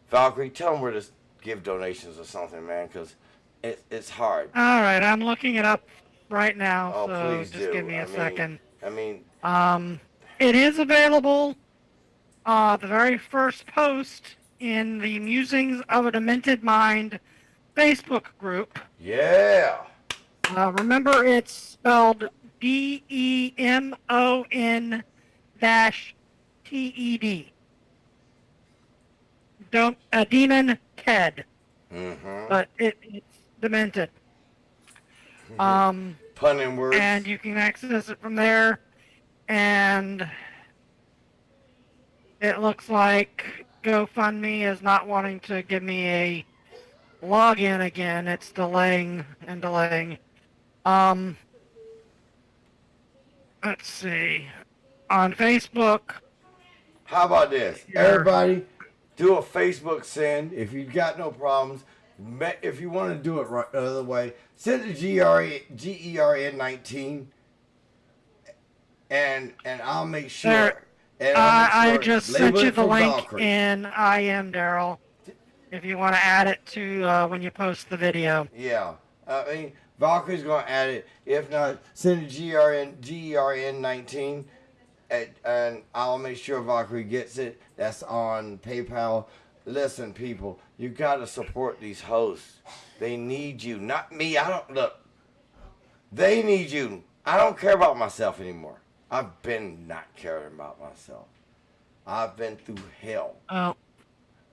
Valkyrie, tell them where to give donations or something, man, because it's hard. All right, I'm looking it up right now, Oh, so please just do. give me a second. I mean, It is available, the very first post in the Musings of a Demented Mind Facebook group. yeah. Remember, it's spelled DEMON-TED. Demon Ted. Mm-hmm. But it's demented. Pun in words. And you can access it from there. And it looks like GoFundMe is not wanting to give me a login again. It's delaying and delaying. Let's see. On Facebook. How about this? Everybody, do a Facebook send. If you've got no problems, if you want to do it right the other way, send it to GERN19, and I'll make sure. I just sent you the link Valkyrie. in IM, Daryl, if you want to add it to when you post the video. Yeah. I mean, Valkyrie's going to add it. If not, send it to GERN19, and I'll make sure Valkyrie gets it. That's on PayPal. Listen, people, you got to support these hosts. They need you, not me. They need you. I don't care about myself anymore. I've been not caring about myself. I've been through hell. Oh.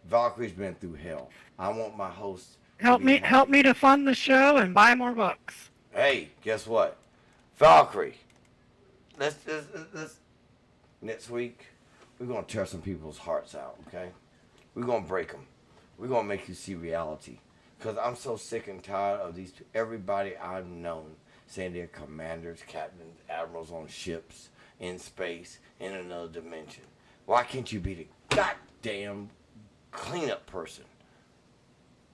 Valkyrie's been through hell. I want my hosts. Help me to fund the show and buy more books. Hey, guess what? Valkyrie. Let's next week, we're going to tear some people's hearts out, okay? We're going to break them. We're going to make you see reality. Because I'm so sick and tired of everybody I've known saying they're commanders, captains, admirals on ships, in space, in another dimension. Why can't you be the goddamn cleanup person?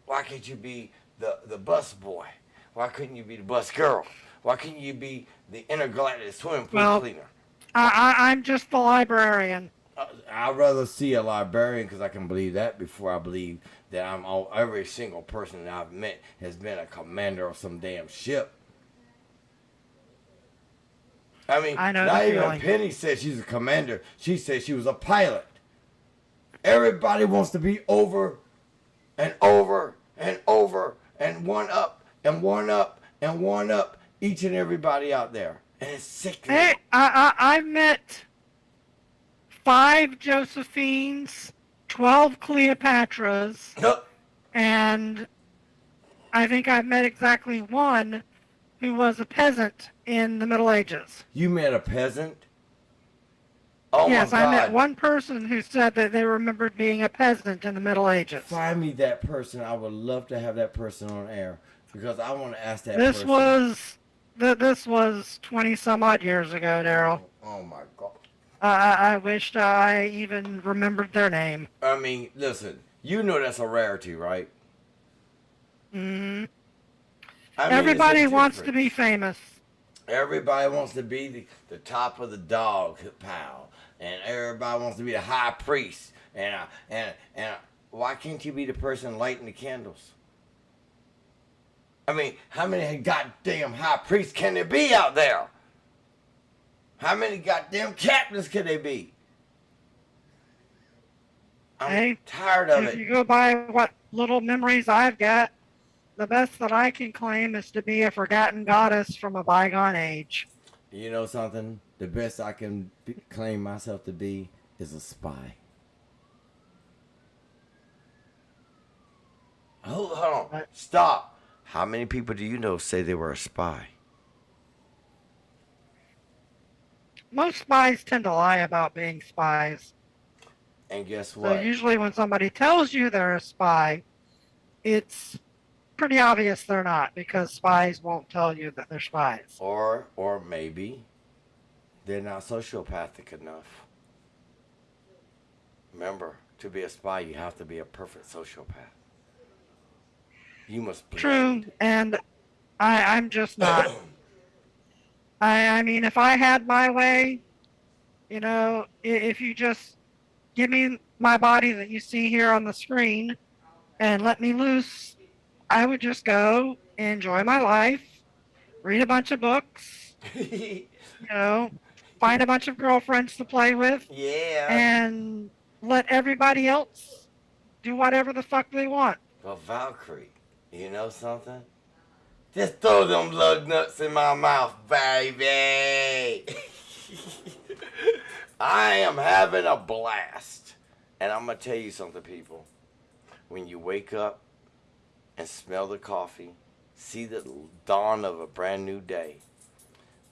Why can't you be the bus boy? Why couldn't you be the bus girl? Why couldn't you be the intergalactic swimming pool cleaner? I'm just the librarian. I'd rather see a librarian because I can believe that before I believe that every single person that I've met has been a commander of some damn ship. I mean, I know not the even feeling. Penny said she's a commander. She said she was a pilot. Everybody wants to be over and over and over and one up and one up and one up each and everybody out there. And it's sickening. Hey, I've met 5 Josephines, 12 Cleopatras, and I think I've met exactly one who was a peasant in the Middle Ages. You met a peasant? Oh yes, my God. I met one person who said that they remembered being a peasant in the Middle Ages. Find me that person. I would love to have that person on air because I want to ask that This person. this was 20 some odd years ago, Daryl. Oh my God. I wished I even remembered their name. I mean, listen, you know that's a rarity, right? Mm-hmm. I mean, Everybody wants to be famous. Everybody wants to be the top of the dog pile, and everybody wants to be the high priest. And why can't you be the person lighting the candles? I mean, how many goddamn high priests can there be out there? How many goddamn captains can there be? I'm tired of it. If you go by what little memories I've got, the best that I can claim is to be a forgotten goddess from a bygone age. You know something? The best I can claim myself to be is a spy. Hold on. Stop. How many people do you know say they were a spy? Most spies tend to lie about being spies. And guess what? So usually when somebody tells you they're a spy, it's pretty obvious they're not, because spies won't tell you that they're spies. Or maybe they're not sociopathic enough. Remember, to be a spy, you have to be a perfect sociopath. You must blend. True, and I'm just not. I mean, if I had my way, you know, if you just give me my body that you see here on the screen and let me loose, I would just go enjoy my life, read a bunch of books, you know, find a bunch of girlfriends to play with, and let everybody else do whatever the fuck they want. But Valkyrie, you know something? Just throw them lug nuts in my mouth, baby. I am having a blast. And I'm going to tell you something, people. When you wake up and smell the coffee, see the dawn of a brand new day,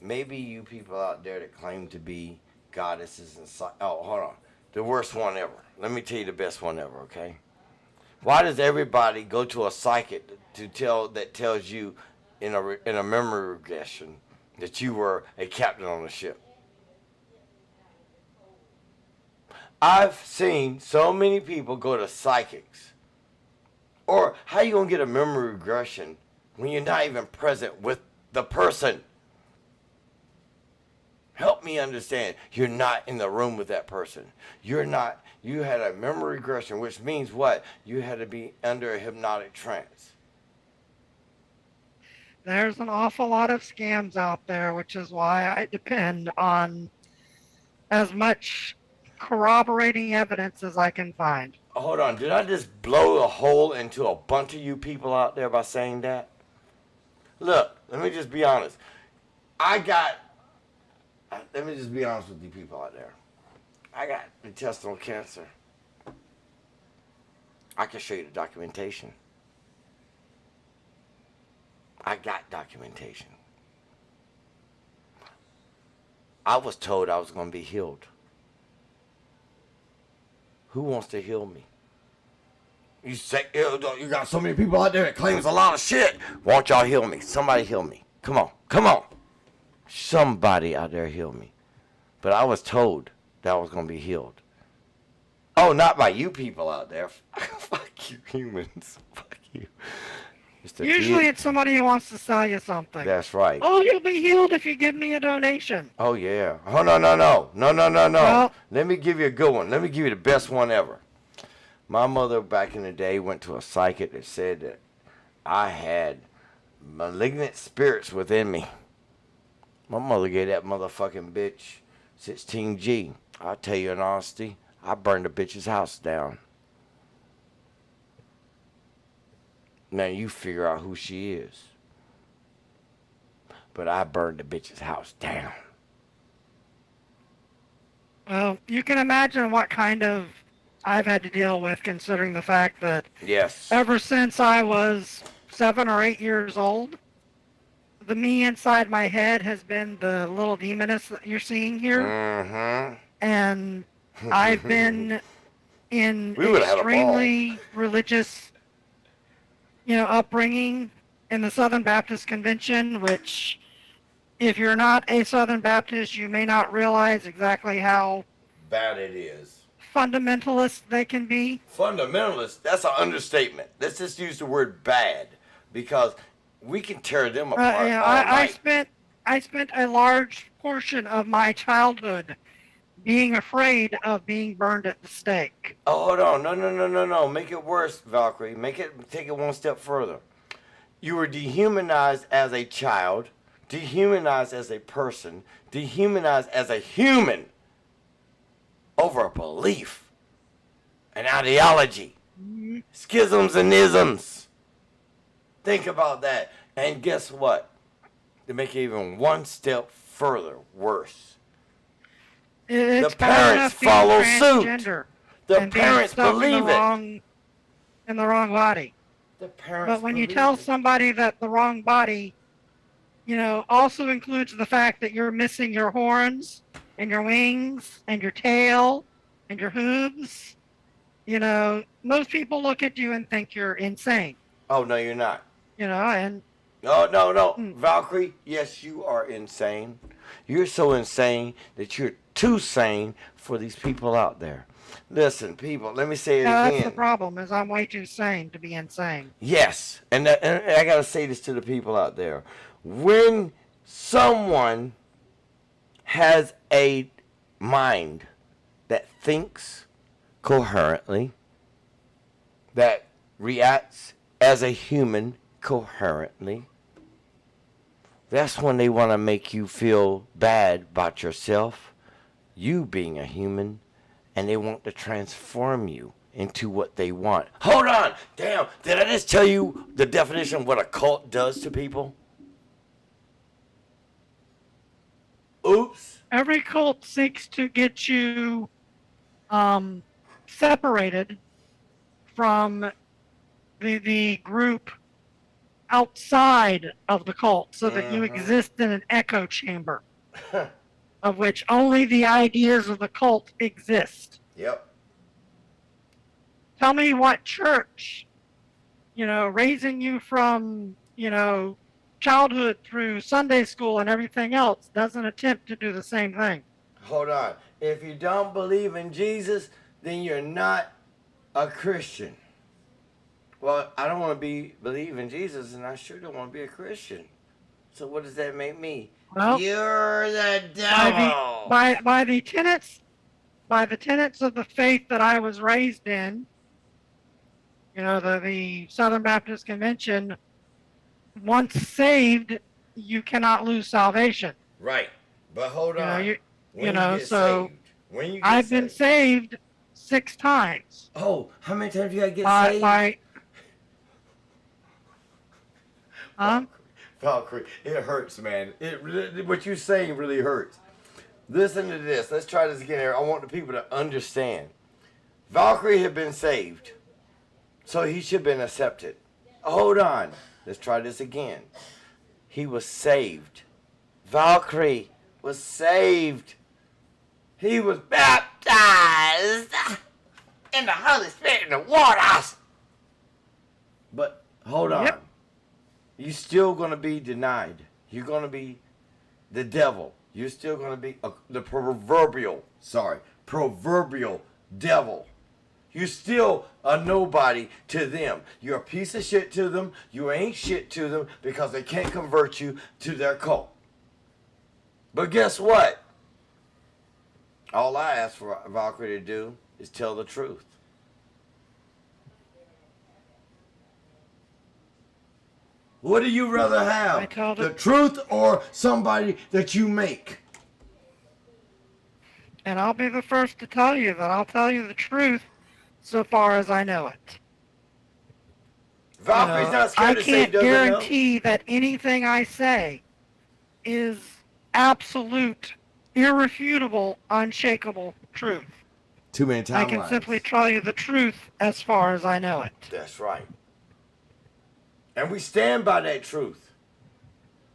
maybe you people out there that claim to be goddesses and... Oh, hold on. The worst one ever. Let me tell you the best one ever, okay? Why does everybody go to a psychic that tells you in a memory regression that you were a captain on a ship? I've seen so many people go to psychics. Or how you gonna get a memory regression when you're not even present with the person? Help me understand. You're not in the room with that person. You had a memory regression, which means what? You had to be under a hypnotic trance. There's an awful lot of scams out there, which is why I depend on as much corroborating evidence as I can find. Hold on, did I just blow a hole into a bunch of you people out there by saying that? Look, let me just be honest. Let me just be honest with you people out there. I got intestinal cancer. I can show you the documentation. I got documentation. I was told I was going to be healed. Who wants to heal me? You say, you got so many people out there that claims a lot of shit. Won't y'all heal me? Somebody heal me. Come on. Come on. Somebody out there heal me. But I was told that I was going to be healed. Oh, not by you people out there. Fuck you humans. Fuck you. Usually it's somebody who wants to sell you something. That's right. Oh, you'll be healed if you give me a donation. Oh, yeah. Oh, no. Well, Let me give you a good one. Let me give you the best one ever. My mother back in the day went to a psychic that said that I had malignant spirits within me. My mother gave that motherfucking bitch 16G. I'll tell you in honesty, I burned the bitch's house down. Now you figure out who she is. But I burned the bitch's house down. Well, you can imagine what kind of I've had to deal with, considering the fact that Yes. ever since I was 7 or 8 years old, the me inside my head has been the little demoness that you're seeing here. Mm-hmm. And I've been in We extremely religious, upbringing in the Southern Baptist Convention, which, if you're not a Southern Baptist, you may not realize exactly how bad it is. Fundamentalist they can be. Fundamentalist, that's an understatement. Let's just use the word bad, because we can tear them apart all night. I spent a large portion of my childhood being afraid of being burned at the stake. Oh, hold on. No. Make it worse, Valkyrie. Take it one step further. You were dehumanized as a child, dehumanized as a person, dehumanized as a human over a belief, an ideology, schisms and isms. Think about that. And guess what? To make it even one step further worse. It's the parents follow suit. The parents believe it. In the wrong body. The parents. But when you tell somebody that the wrong body, also includes the fact that you're missing your horns and your wings and your tail and your hooves, most people look at you and think you're insane. Oh, no, you're not. And... No. Valkyrie, yes, you are insane. You're so insane that you're too sane for these people out there. Listen, people, let me say it again. That's the problem, is I'm way too sane to be insane. Yes, and I got to say this to the people out there. When someone has a mind that thinks coherently, that reacts as a human coherently, that's when they want to make you feel bad about yourself, you being a human, and they want to transform you into what they want. Hold on! Damn, did I just tell you the definition of what a cult does to people? Oops. Every cult seeks to get you separated from the group outside of the cult, so that you exist in an echo chamber of which only the ideas of the cult exist. Yep. Tell me what church, raising you from, childhood through Sunday school and everything else doesn't attempt to do the same thing. Hold on. If you don't believe in Jesus, then you're not a Christian. Well, I don't want to believe in Jesus, and I sure don't want to be a Christian. So what does that make me? Well, you're the devil. By the tenets of the faith that I was raised in, the Southern Baptist Convention, once saved, you cannot lose salvation. Right, but hold on. I've been saved 6 times. Oh, how many times you gotta get saved? Valkyrie, it hurts, man. What you're saying really hurts. Listen to this. Let's try this again here. I want the people to understand. Valkyrie had been saved, so he should have been accepted. Hold on. Let's try this again. He was saved. Valkyrie was saved. He was baptized in the Holy Spirit in the waters. But hold on. Yep. You're still going to be denied. You're going to be the devil. You're still going to be the proverbial devil. You still a nobody to them. You're a piece of shit to them. You ain't shit to them because they can't convert you to their cult. But guess what? All I ask for Valkyrie to do is tell the truth. What do you rather have? The truth or somebody that you make? And I'll be the first to tell you that I'll tell you the truth so far as I know it. Valkyrie's not scared to say I can't guarantee that anything I say is absolute, irrefutable, unshakable truth. Too many timelines. I can simply tell you the truth as far as I know it. That's right. And we stand by that truth.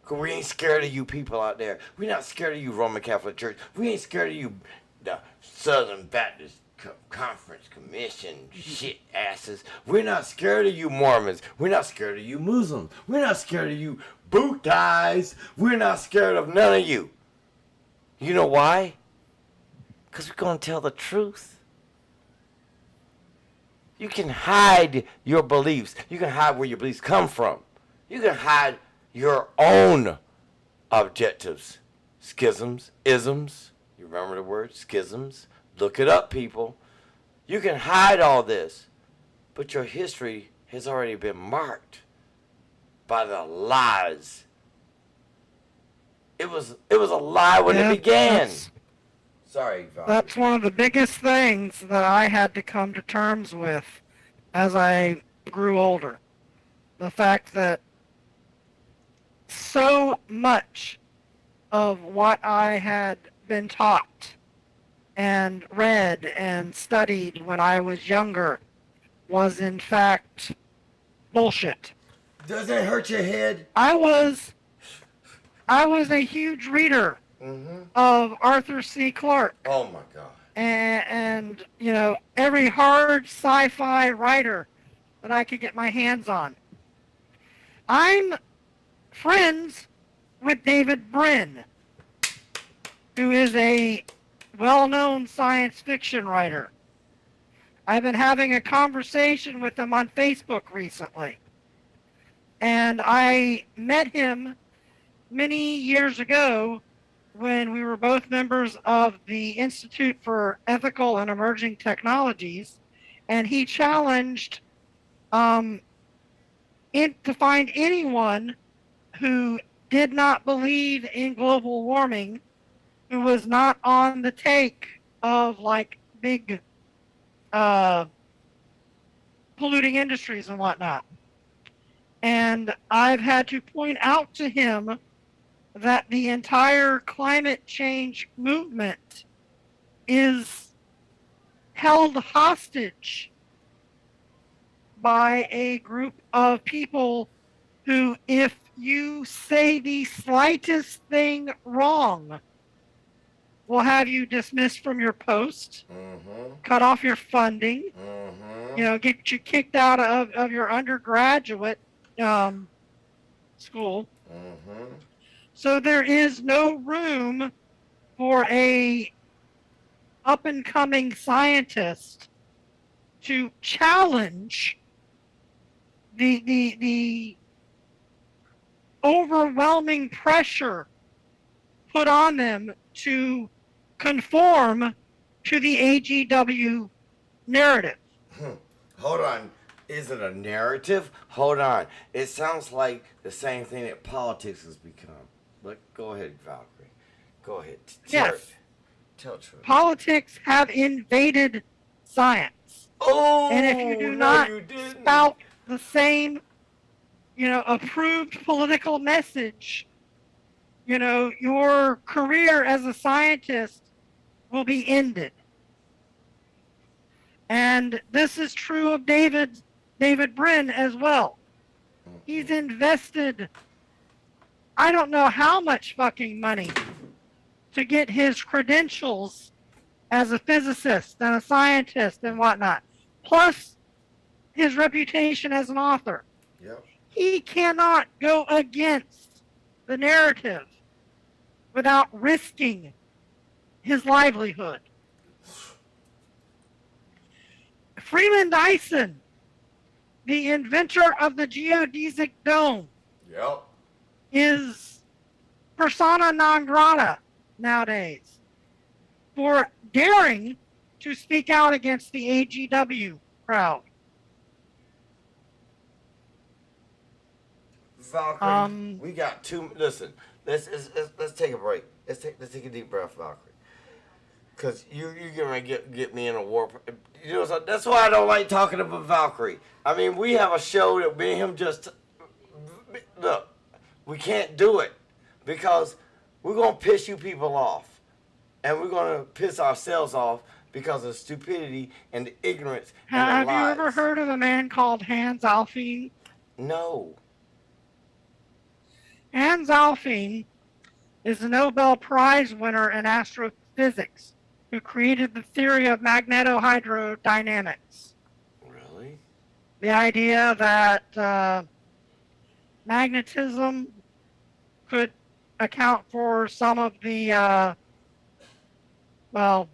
Because we ain't scared of you people out there. We're not scared of you Roman Catholic Church. We ain't scared of you the Southern Baptist Conference Commission shit asses. We're not scared of you Mormons. We're not scared of you Muslims. We're not scared of you boot ties. We're not scared of none of you. You know why? Because we're going to tell the truth. You can hide your beliefs. You can hide where your beliefs come from. You can hide your own objectives. Schisms, isms. You remember the word? Schisms. Look it up, people. You can hide all this. But your history has already been marked by the lies. It was a lie when it began. Sorry, Val. That's one of the biggest things that I had to come to terms with as I grew older. The fact that so much of what I had been taught and read and studied when I was younger was in fact bullshit. Does that hurt your head? I was a huge reader of Arthur C. Clarke. Oh my God. And you know, every hard sci-fi writer that I could get my hands on. I'm friends with David Brin, who is a well-known science fiction writer. I've been having a conversation with him on Facebook recently. And I met him many years ago when we were both members of the Institute for Ethical and Emerging Technologies, and he challenged to find anyone who did not believe in global warming, who was not on the take of like big polluting industries and whatnot. And I've had to point out to him that the entire climate change movement is held hostage by a group of people who, if you say the slightest thing wrong, will have you dismissed from your post, cut off your funding, you know, get you kicked out of your undergraduate school. So there is no room for a up-and-coming scientist to challenge the overwhelming pressure put on them to conform to the AGW narrative. Hold on. Is it a narrative? Hold on. It sounds like the same thing that politics has become. But go ahead, Valkyrie. Go ahead. Yes. Tell the truth. Politics have invaded science. Oh, and if you do not spout the same, you know, approved political message, you know, your career as a scientist will be ended. And this is true of David Brin as well. He's invested, I don't know how much fucking money to get his credentials as a physicist and a scientist and whatnot, plus his reputation as an author. Yep. He cannot go against the narrative without risking his livelihood. Freeman Dyson, the inventor of the geodesic dome, Yep. is persona non grata nowadays for daring to speak out against the AGW crowd. Valkyrie, we got two. Listen, let's take a break. Let's take a deep breath, Valkyrie. Cause you're gonna get me in a war. You know, so that's why I don't like talking about Valkyrie. I mean, we have a show that me and him just look. We can't do it because we're gonna piss you people off, and we're gonna piss ourselves off because of stupidity and the ignorance. Have and the you lies. ever heard of a man called Hans Alfvén? No. Hans Alfvén is a Nobel Prize winner in astrophysics who created the theory of magnetohydrodynamics. Really? The idea that magnetism could account for some of the, well,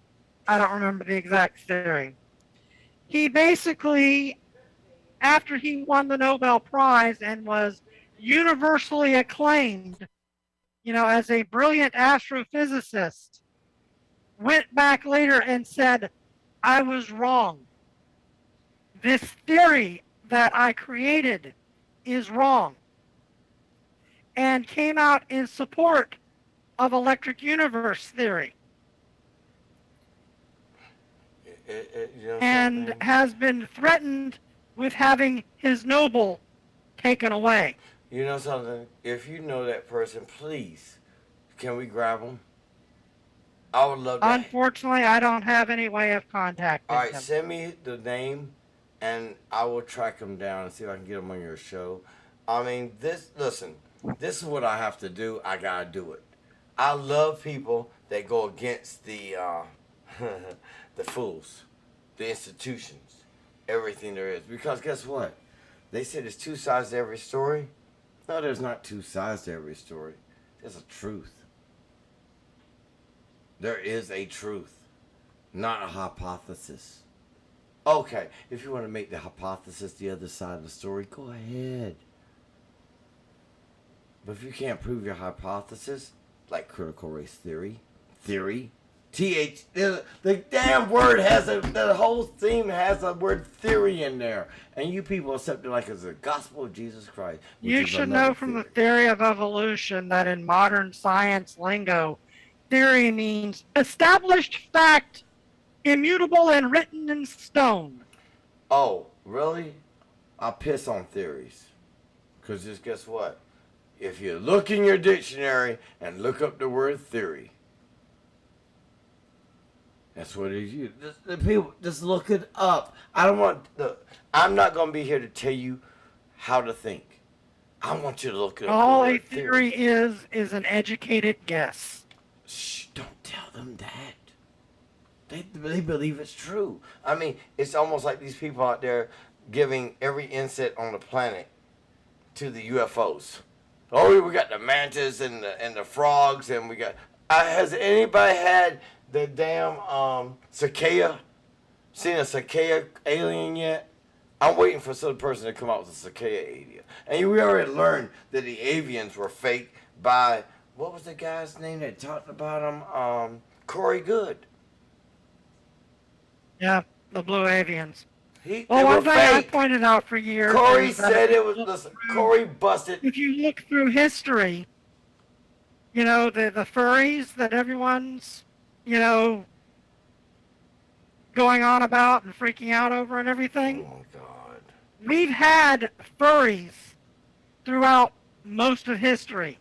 I don't remember the exact theory. He basically, after he won the Nobel Prize and was universally acclaimed, you know, as a brilliant astrophysicist, went back later and said, I was wrong. This theory that I created is wrong. And came out in support of electric universe theory. You know and has been threatened with having his Nobel taken away. You know something? If you know that person, please, can we grab them? I would love that. Unfortunately, I don't have any way of contacting All right, him. send me the name, and I will track him down and see if I can get him on your show. I mean, listen, this is what I have to do. I gotta do it. I love people that go against the the fools, the institutions, everything there is. Because guess what? They say there's two sides to every story. No, there's not two sides to every story. There's a truth. There is a truth, not a hypothesis. Okay, if you want to make the hypothesis the other side of the story, go ahead. But if you can't prove your hypothesis, like critical race theory, the damn word has the whole theme has a word theory in there. And you people accept it like it's the gospel of Jesus Christ. You should know from the theory of evolution that in modern science lingo, theory means established fact, immutable and written in stone. Oh, really? I piss on theories. Because just guess what? If you look in your dictionary and look up the word theory, that's what it is. The people just look it up. I'm not gonna be here to tell you how to think. I want you to look it up. All a theory is an educated guess. Shh! Don't tell them that. They believe it's true. I mean, it's almost like these people out there giving every insect on the planet to the UFOs. Oh, we got the mantis and the frogs, and we got. Has anybody had the damn cicada? Seen a cicada alien yet? I'm waiting for some person to come out with a cicada alien. And we already learned that the avians were fake by, what was the guy's name that talked about them? Corey Good. Yeah, the blue avians. Well, one thing I pointed out for years. Corey said it was. Listen, Corey busted. If you look through history, you know, the furries that everyone's, you know, going on about and freaking out over and everything. Oh, my God. We've had furries throughout most of history.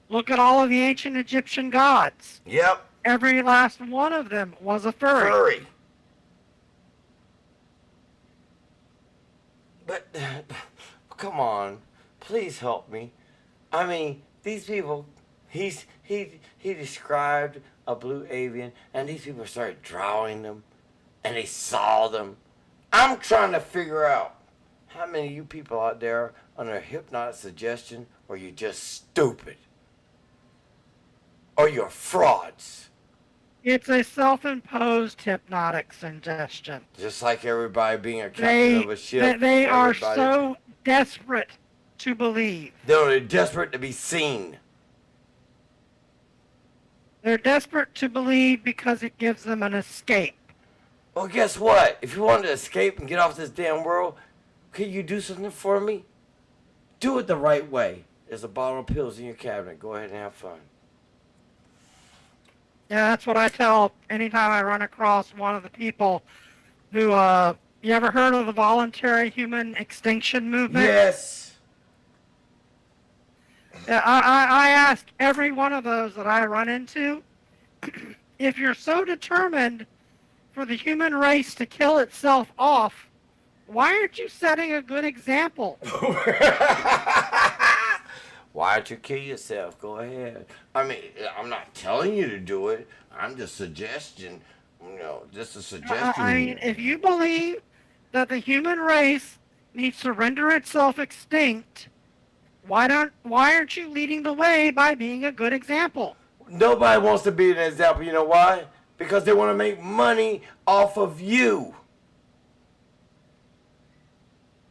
Look at all of the ancient Egyptian gods. Yep. Every last one of them was a furry. But, come on, please help me. I mean, these people, he described a blue avian, and these people started drawing them, and they saw them. I'm trying to figure out how many of you people out there under hypnotic suggestion, or you're just stupid, or you're frauds. It's a self-imposed hypnotic suggestion. Just like everybody being a captain of a ship. They are so desperate to believe. They're desperate to be seen. They're desperate to believe because it gives them an escape. Well, guess what? If you want to escape and get off this damn world, can you do something for me? Do it the right way. There's a bottle of pills in your cabinet. Go ahead and have fun. Yeah, that's what I tell anytime I run across one of the people who, you ever heard of the voluntary human extinction movement? Yes. Yeah, I ask every one of those that I run into, if you're so determined for the human race to kill itself off, why aren't you setting a good example? Why don't you kill yourself? Go ahead. I mean, I'm not telling you to do it. I'm just suggesting, just a suggestion. I mean, if you believe that the human race needs to render itself extinct, why aren't you leading the way by being a good example? Nobody wants to be an example. You know why? Because they want to make money off of you.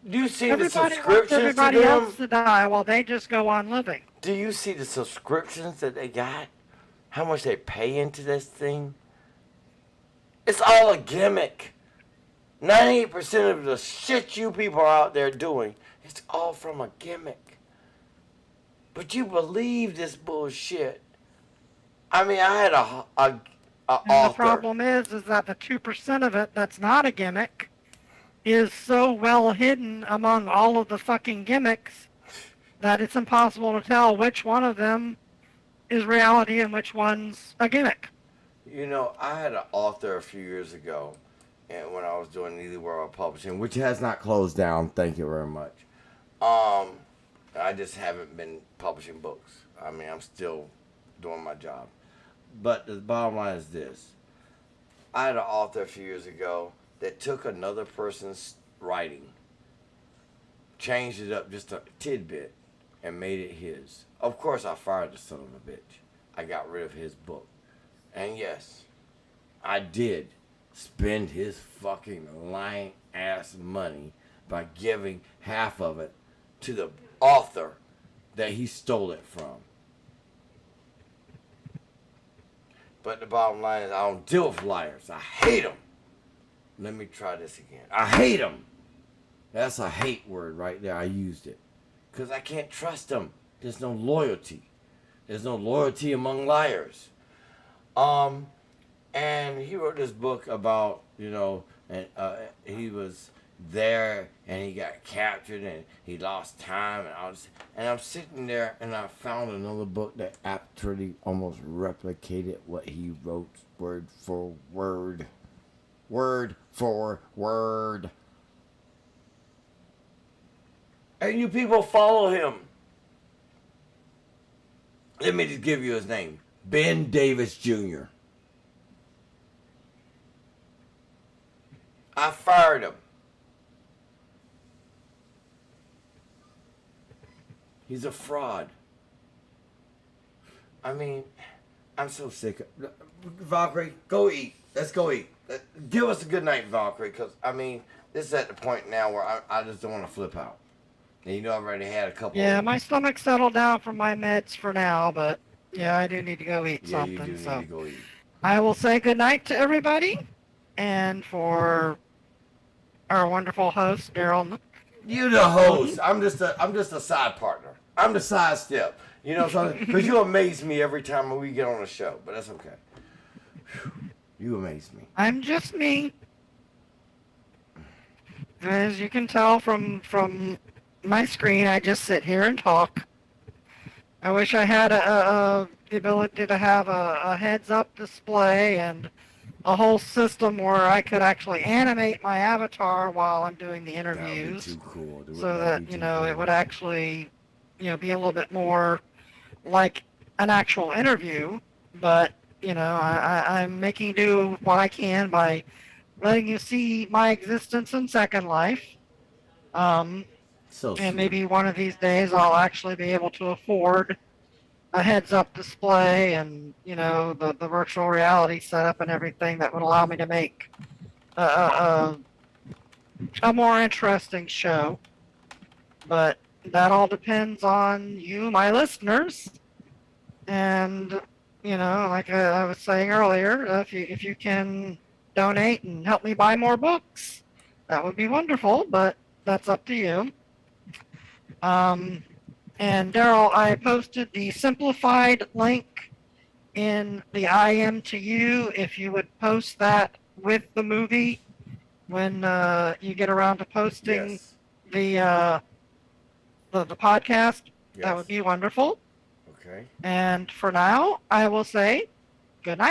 Do you see the subscriptions everybody to them? else to die while they just go on living. Do you see the subscriptions that they got? How much they pay into this thing? It's all a gimmick. 98% of the shit you people are out there doing, it's all from a gimmick. But you believe this bullshit. I mean, I had a author. The problem is that the 2% of it that's not a gimmick is so well hidden among all of the fucking gimmicks that it's impossible to tell which one of them is reality and which one's a gimmick. You know, I had an author a few years ago, and when I was doing Neely World Publishing, which has not closed down, thank you very much. I just haven't been publishing books. I mean, I'm still doing my job. But the bottom line is this. I had an author a few years ago that took another person's writing, changed it up just a tidbit, and made it his. Of course, I fired the son of a bitch. I got rid of his book. And yes, I did spend his fucking lying ass money by giving half of it to the author that he stole it from. But the bottom line is I don't deal with liars. I hate them. Let me try this again. I hate them. That's a hate word right there. I used it. Because I can't trust them. There's no loyalty. There's no loyalty among liars. And he wrote this book about, and he was there and he got captured and he lost time and all this. And I'm sitting there and I found another book that actually almost replicated what he wrote word for word. Word for word. And you people follow him. Let me just give you his name. Ben Davis Jr. I fired him. He's a fraud. I mean, I'm so sick of... Valkyrie, go eat. Let's go eat. Give us a good night, Valkyrie, because, I mean, this is at the point now where I just don't want to flip out. And I've already had a couple... Yeah, my stomach's settled down from my meds for now, but, yeah, I do need to go eat something. You do need to go eat. I will say good night to everybody, and for our wonderful host, Daryl. You the host. I'm just a side partner. I'm the side step. You know what I'm saying? Because you amaze me every time we get on a show, but that's okay. Whew. You amaze me. I'm just me. As you can tell from my screen, I just sit here and talk. I wish I had the ability to have a heads-up display and a whole system where I could actually animate my avatar while I'm doing the interviews. That would be too cool. So that, it would actually, be a little bit more like an actual interview. But, I'm making do what I can by letting you see my existence in Second Life. And maybe one of these days I'll actually be able to afford a heads-up display and, the virtual reality setup and everything that would allow me to make a more interesting show. But that all depends on you, my listeners. And, like I was saying earlier, if you can donate and help me buy more books, that would be wonderful, but that's up to you. And Daryl, I posted the simplified link in the IM to you. If you would post that with the movie when you get around to posting Yes. the podcast, Yes. that would be wonderful. Okay. And for now, I will say good night.